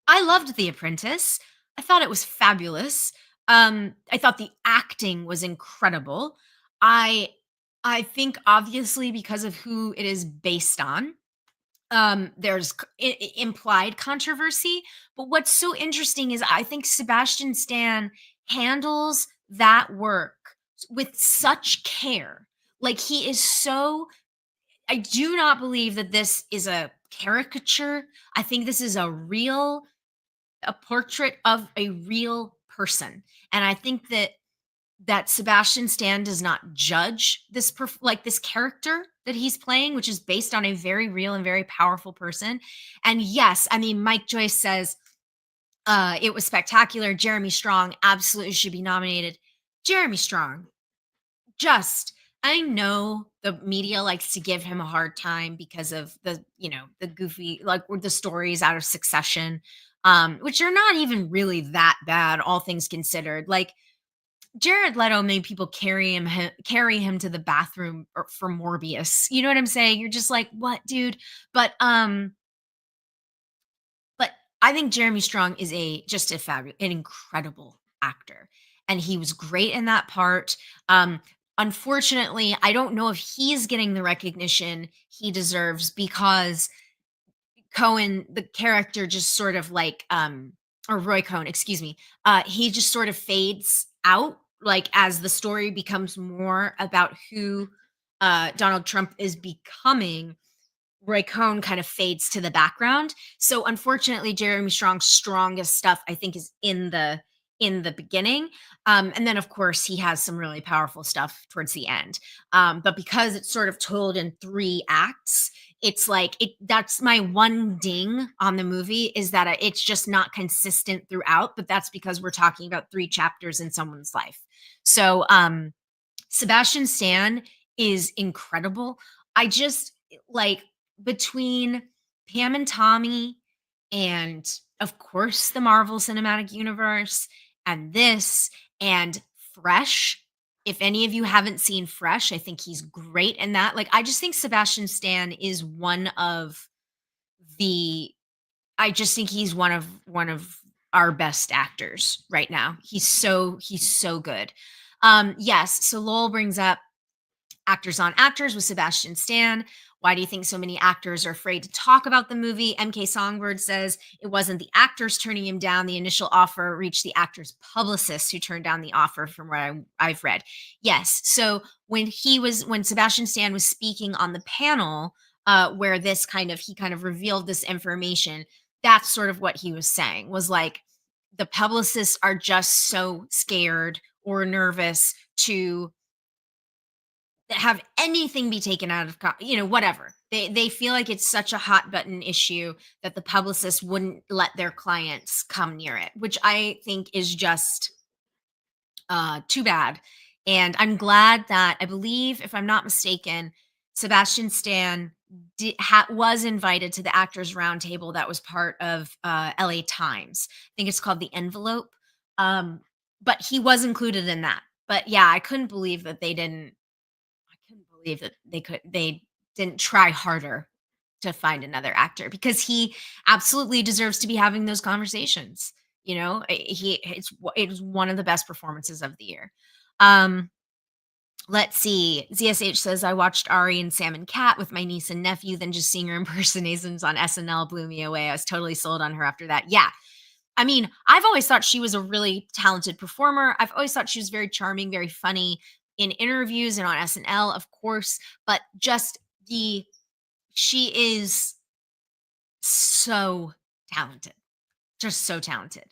I loved The Apprentice. I thought it was fabulous. I thought the acting was incredible. I I think obviously because of who it is based on, there's implied controversy. But what's so interesting is I think Sebastian Stan handles that work with such care. Like he is so. I do not believe that this is a caricature. I think this is a portrait of a real person. And I think that Sebastian Stan does not judge like this character that he's playing, which is based on a very real and very powerful person. And yes, I mean, Mike Joyce says it was spectacular. Jeremy Strong absolutely should be nominated. Jeremy Strong, just I know the media likes to give him a hard time because of the goofy like with the stories out of Succession, which are not even really that bad, all things considered. Like Jared Leto made people carry him to the bathroom for Morbius. You know what I'm saying? You're just like, what, dude? But I think Jeremy Strong is an incredible actor, and he was great in that part. Unfortunately, I don't know if he's getting the recognition he deserves because Cohen, the character, just sort of like or Roy Cohn, excuse me, he just sort of fades out, like, as the story becomes more about who, Donald Trump is becoming. Roy Cohn kind of fades to the background. So unfortunately, Jeremy Strong's strongest stuff, I think, is in the beginning. And then of course he has some really powerful stuff towards the end. But because it's sort of told in three acts, it's like that's my one ding on the movie is that it's just not consistent throughout, but that's because we're talking about three chapters in someone's life. So Sebastian Stan is incredible. I just like between Pam and Tommy and of course the Marvel Cinematic Universe and this and Fresh. If any of you haven't seen Fresh, I think he's great in that. Like I just think Sebastian Stan is one of the I just think he's one of our best actors right now. He's so good. Yes, so Lowell brings up Actors on Actors with Sebastian Stan. Why do you think so many actors are afraid to talk about the movie? MK Songbird says it wasn't the actors turning him down. The initial offer reached the actor's publicist who turned down the offer from what I've read. Yes. So when Sebastian Stan was speaking on the panel, where he kind of revealed this information, that's sort of what he was saying was like the publicists are just so scared or nervous to have anything be taken out of whatever they feel like it's such a hot button issue that the publicists wouldn't let their clients come near it, which I think is just too bad. And I'm glad that I believe, if I'm not mistaken, Sebastian Stan was invited to the Actors Roundtable that was part of LA Times. I think it's called The Envelope. But he was included in that. But yeah, I couldn't believe that they didn't try harder to find another actor because he absolutely deserves to be having those conversations. It was one of the best performances of the year. Um, let's see. ZSH says I watched Ari and Sam and Cat with my niece and nephew. Then just seeing her impersonations on SNL blew me away. I was totally sold on her after that. Yeah, I mean, I've always thought she was a really talented performer. I've always thought she was very charming, very funny in interviews and on SNL, of course, but just she is so talented. Just so talented.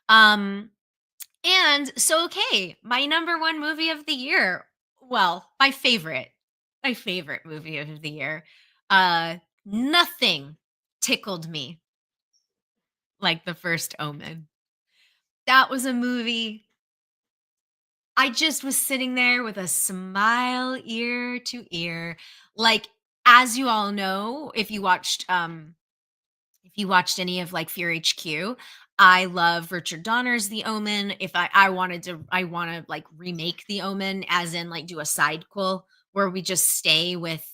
Um and so okay, my number one movie of the year. Well, my favorite movie of the year. Uh Nothing tickled me like The First Omen. That was a movie I just was sitting there with a smile ear to ear. Like, as you all know, if you watched any of like Fear HQ, I love Richard Donner's The Omen. If I want to like remake The Omen, as in like do a sidequel where we just stay with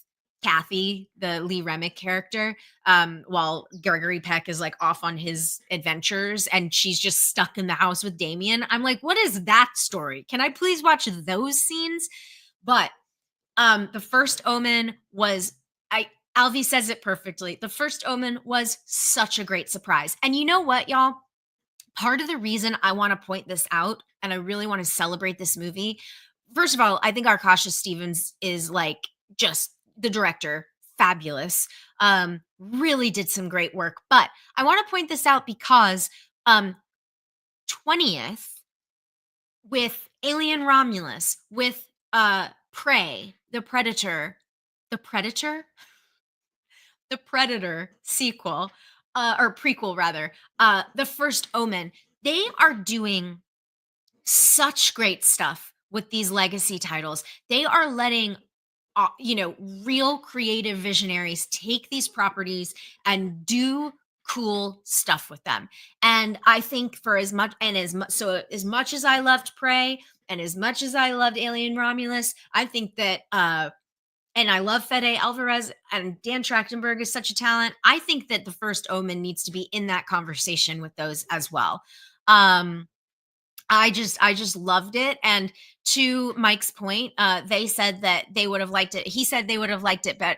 Kathy, the Lee Remick character, while Gregory Peck is like off on his adventures and she's just stuck in the house with Damien. I'm like, what is that story? Can I please watch those scenes? But The First Omen was I Alvi says it perfectly. The First Omen was such a great surprise. And you know what, y'all? Part of the reason I want to point this out and I really want to celebrate this movie, first of all, I think Arkasha Stevens is like just the director, fabulous. Really did some great work. But I want to point this out because 20th with Alien Romulus, with Prey, the Predator, the Predator sequel, or prequel rather, The First Omen. They are doing such great stuff with these legacy titles. They are letting real creative visionaries take these properties and do cool stuff with them. And I think for as much as I loved Prey and as much as I loved Alien Romulus, I think that and I love Fede Alvarez and Dan Trachtenberg is such a talent. I think that The First Omen needs to be in that conversation with those as well. Um, I just loved it. And to Mike's point, they said that they would have liked it. He said they would have liked it, but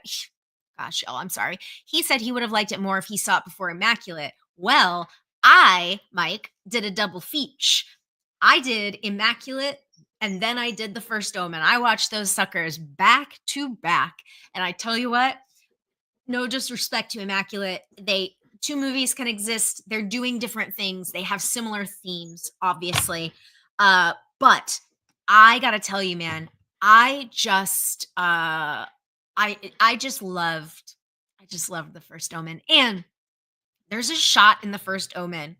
gosh, y'all, I'm sorry. He said he would have liked it more if he saw it before Immaculate. Well, Mike, did a double feature. I did Immaculate and then I did The First Omen. I watched those suckers back to back. And I tell you what, no disrespect to Immaculate, they two movies can exist. They're doing different things. They have similar themes, obviously. But I got to tell you, man, I just I just loved The First Omen. And there's a shot in The First Omen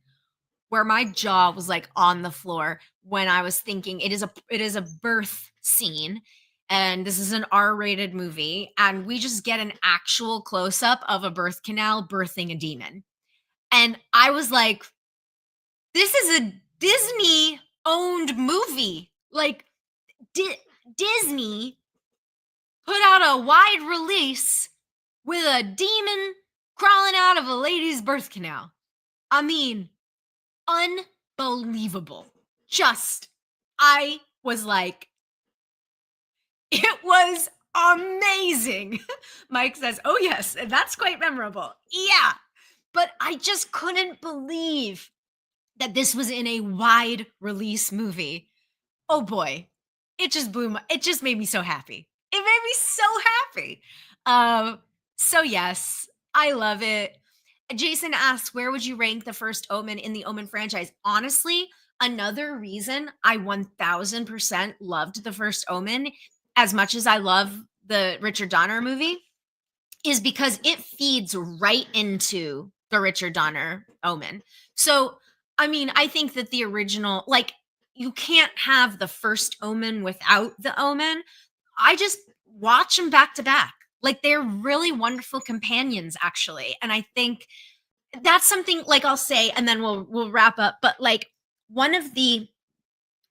where my jaw was like on the floor when I was thinking it is a birth scene, and this is an R-rated movie, and we just get an actual close up of a birth canal birthing a demon. And I was like, this is a Disney owned movie. Like Disney put out a wide release with a demon crawling out of a lady's birth canal. I mean, unbelievable. Just, I was like, it was amazing. Mike says, oh, yes, that's quite memorable. Yeah. But I just couldn't believe that this was in a wide release movie. Oh boy. It just made me so happy. It made me so happy. So yes, I love it. Jason asks, where would you rank the first Omen in the Omen franchise? Honestly, another reason I 1000% loved the first Omen as much as I love the Richard Donner movie is because it feeds right into the Richard Donner Omen. So, I mean, I think that the original, like, you can't have the first Omen without the Omen. I just watch them back to back. Like, they're really wonderful companions, actually. And I think that's something, like, I'll say, and then we'll wrap up. But like, one of the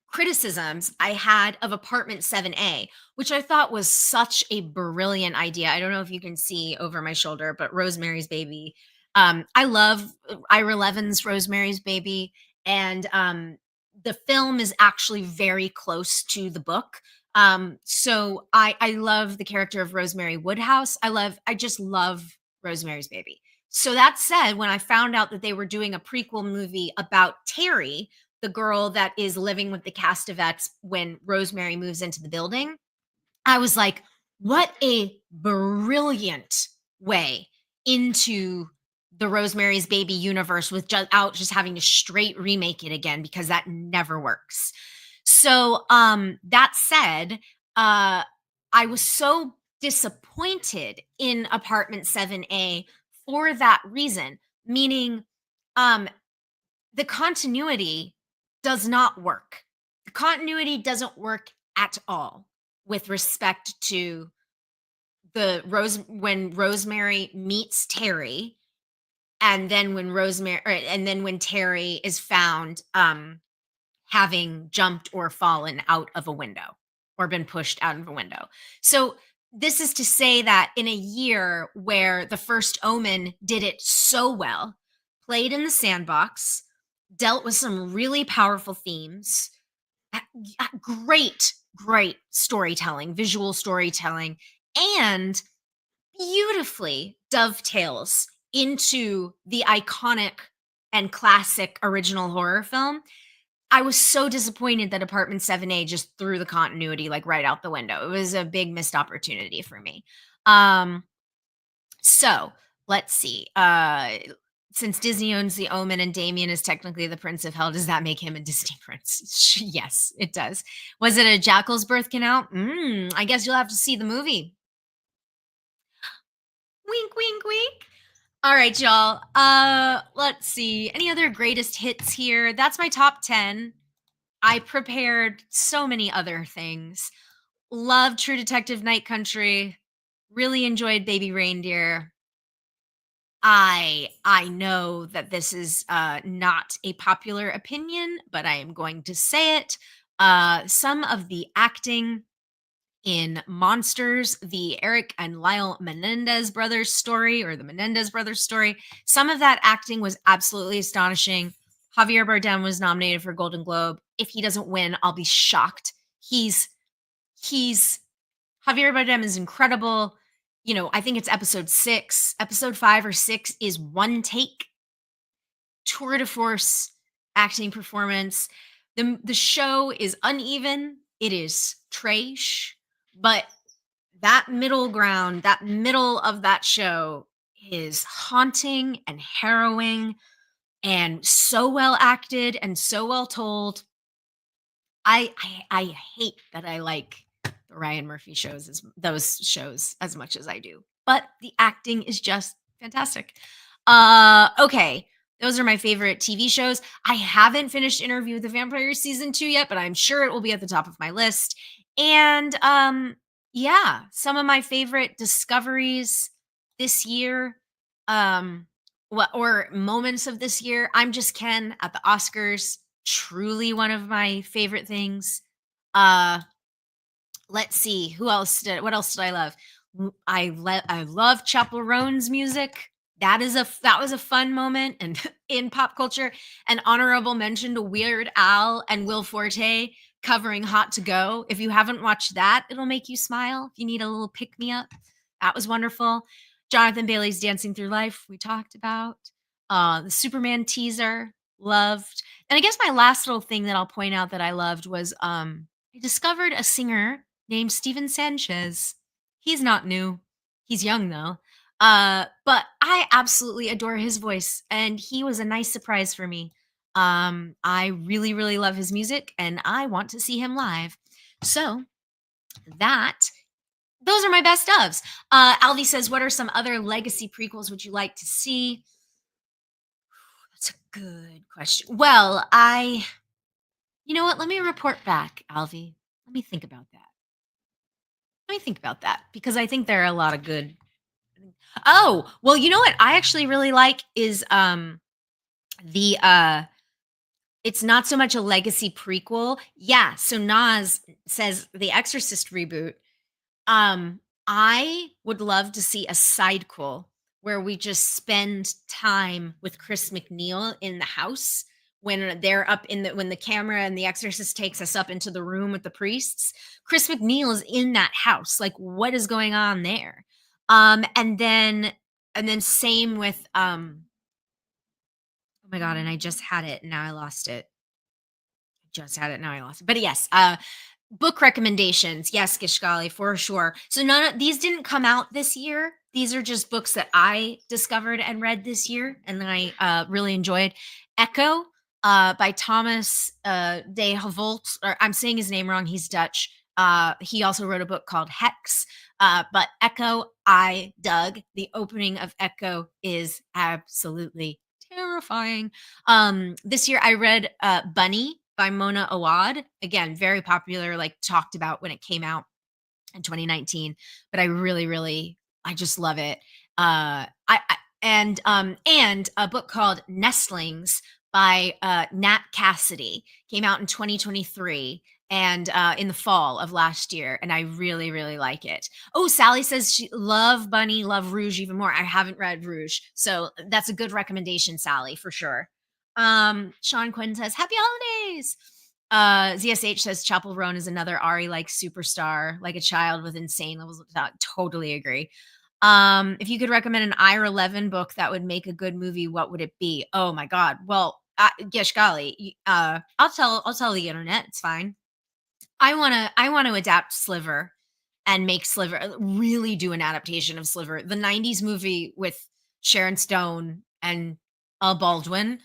criticisms I had of Apartment 7A, which I thought was such a brilliant idea. I don't know if you can see over my shoulder, but Rosemary's Baby. I love Ira Levin's Rosemary's Baby, and the film is actually very close to the book. So I love the character of Rosemary Woodhouse. I just love Rosemary's Baby. So that said, when I found out that they were doing a prequel movie about Terry, the girl that is living with the Castavets when Rosemary moves into the building, I was like, what a brilliant way into the Rosemary's Baby universe without just having to straight remake it again, because that never works. So that said, I was so disappointed in Apartment 7A for that reason, meaning um the continuity does not work. The continuity doesn't work at all with respect to the Rose when Rosemary meets Terry, and then when Terry is found having jumped or fallen out of a window or been pushed out of a window. So this is to say that in a year where the first Omen did it so well, played in the sandbox, dealt with some really powerful themes, great storytelling, visual storytelling, and beautifully dovetails into the iconic and classic original horror film. I was so disappointed that Apartment 7A just threw the continuity like right out the window. It was a big missed opportunity for me. Um, so let's see. Since Disney owns the Omen and Damien is technically the Prince of Hell, does that make him a Disney prince? Yes, it does. Was it a Jackal's birth canal? I guess you'll have to see the movie. Wink, wink, wink. All right, y'all. Let's see. Any other greatest hits here? That's my top 10. I prepared so many other things. Love True Detective Night Country. Really enjoyed Baby Reindeer. I know that this is not a popular opinion, but I am going to say it. Some of the acting in Monsters, the Eric and Lyle Menendez brothers story, or the Menendez brothers story, some of that acting was absolutely astonishing. Javier Bardem was nominated for Golden Globe. If he doesn't win, I'll be shocked. He's Javier Bardem is incredible. You know, I think it's episode 6. Episode 5 or 6 is one take. tour de force acting performance. The show is uneven. It is trash, but that middle ground, that middle of that show is haunting and harrowing and so well acted and so well told. I hate that I like the Ryan Murphy shows as those shows as much as I do, but the acting is just fantastic. Okay, those are my favorite TV shows. I haven't finished Interview with the Vampire season 2 yet, but I'm sure it will be at the top of my list. And yeah, some of my favorite discoveries this year, what or moments of this year. I'm Just Ken at the Oscars, truly one of my favorite things. Uh, let's see, what else did I love? I love Chapel Roan's music. That was a fun moment and in pop culture. An honorable mention to Weird Al and Will Forte covering Hot to Go. If you haven't watched that, it'll make you smile. If you need a little pick me up, that was wonderful. Jonathan Bailey's Dancing Through Life, we talked about. The Superman teaser, loved. And I guess my last little thing that I'll point out that I loved was I discovered a singer named Steven Sanchez. He's not new. He's young though. But I absolutely adore his voice and he was a nice surprise for me. I really, really love his music and I want to see him live. So that those are my best ofs. Alvi says, what are some other legacy prequels would you like to see? That's a good question. Well, you know what? Let me report back, Alvi. Let me think about that. Let me think about that because I think there are a lot of good. Oh, well, you know what I actually really like is the it's not so much a legacy prequel. Yeah, so Nas says the Exorcist reboot. Um, I would love to see a sidequel where we just spend time with Chris McNeil in the house when they're up in the when the camera and the exorcist takes us up into the room with the priests. Chris McNeil is in that house. Like what is going on there? And then same with oh my god, and I just had it and now I lost it. Just had it now I lost it. But yes, book recommendations. Yes, Gishgali, for sure. So none of these didn't come out this year. These are just books that I discovered and read this year and I really enjoyed. Echo by Thomas de Havolt, or I'm saying his name wrong. He's Dutch. He also wrote a book called Hex. But Echo, I dug. The opening of Echo is absolutely terrifying. This year I read Bunny by Mona Awad. Again, very popular, like talked about when it came out in 2019. But I really, really, I just love it. And a book called Nestlings by Nat Cassidy came out in 2023 and in the fall of last year, and I really, really like it. Oh, Sally says she love Bunny, love Rouge even more. I haven't read Rouge, so that's a good recommendation, Sally, for sure. Sean Quinn says happy holidays. ZSH says Chapel Roan is another Ari like superstar, like a child with insane levels of talent. Totally agree. If you could recommend an Ira Levin book that would make a good movie, what would it be? Oh my God. Well, Gesh golly, I'll tell the internet. It's fine. I want to adapt Sliver and make Sliver really do an adaptation of Sliver. The 90s movie with Sharon Stone and Baldwin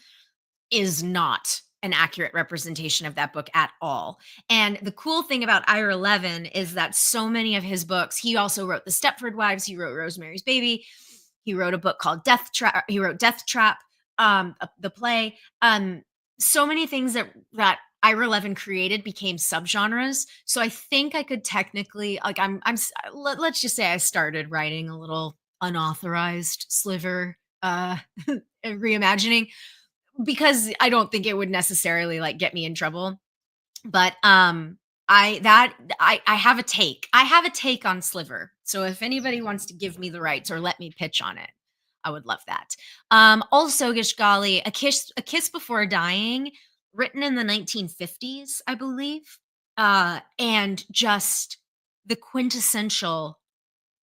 is not an accurate representation of that book at all. And the cool thing about Ira Levin is that so many of his books, he also wrote The Stepford Wives, he wrote Rosemary's Baby, he wrote a book called Death Trap, he wrote Death Trap, the play. So many things that Ira Levin created became subgenres. So I think I could technically like let's just say I started writing a little unauthorized Sliver reimagining because I don't think it would necessarily like get me in trouble. But I have a take. I have a take on Sliver. So if anybody wants to give me the rights or let me pitch on it, I would love that. Also, Gishgali, a kiss before dying, written in the 1950s, I believe, and just the quintessential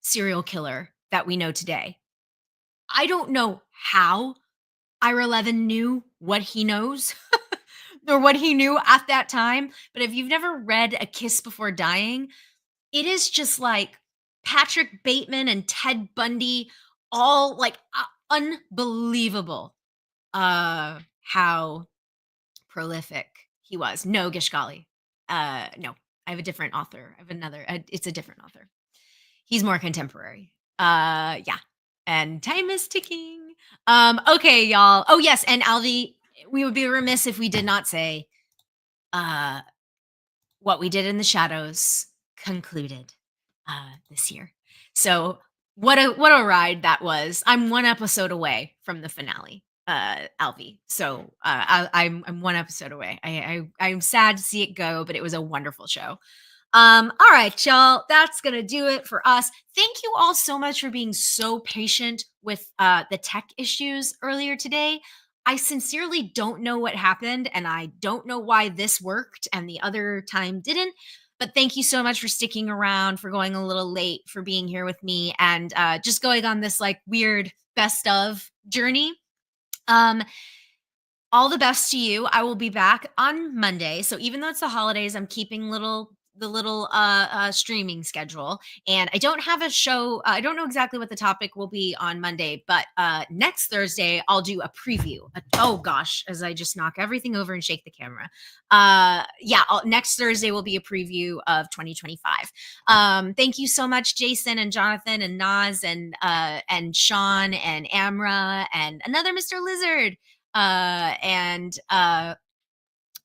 serial killer that we know today. I don't know how Ira Levin knew what he knows or what he knew at that time. But if you've never read A Kiss Before Dying, it is just like Patrick Bateman and Ted Bundy, all like unbelievable how prolific he was. No, Gishgali. No, I have a different author. I have another. It's a different author. He's more contemporary. Yeah. And time is ticking. Okay, y'all. Oh, yes. And Alvi, we would be remiss if we did not say uh what we did in the shadows concluded this year. So what a ride that was. I'm one episode away from the finale, Alvi. So I'm one episode away. I'm sad to see it go, but it was a wonderful show. All right, y'all. That's gonna do it for us. Thank you all so much for being so patient with the tech issues earlier today. I sincerely don't know what happened, and I don't know why this worked and the other time didn't. But thank you so much for sticking around, for going a little late, for being here with me, and just going on this like weird best of journey. Um, all the best to you. I will be back on Monday. So even though it's the holidays, I'm keeping the little streaming schedule, and I don't have a show. I don't know exactly what the topic will be on Monday, but next Thursday I'll do a preview. Oh gosh, as I just knock everything over and shake the camera. Yeah, next Thursday will be a preview of 2025. Thank you so much, Jason and Jonathan and Naz and Sean and Amra and another Mr. Lizard. And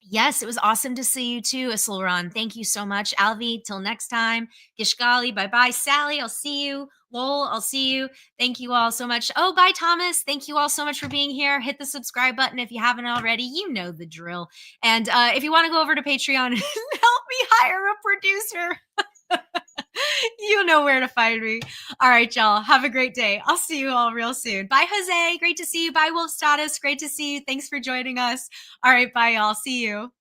yes, it was awesome to see you too, Asulran. Thank you so much. Alvi, till next time. Gishgali, bye-bye. Sally, I'll see you. Lowell, I'll see you. Thank you all so much. Oh, bye, Thomas. Thank you all so much for being here. Hit the subscribe button if you haven't already. You know the drill. And if you want to go over to Patreon and help me hire a producer, you know where to find me. All right, y'all. Have a great day. I'll see you all real soon. Bye, Jose. Great to see you. Bye, Wolf Status. Great to see you. Thanks for joining us. All right, bye, y'all. See you.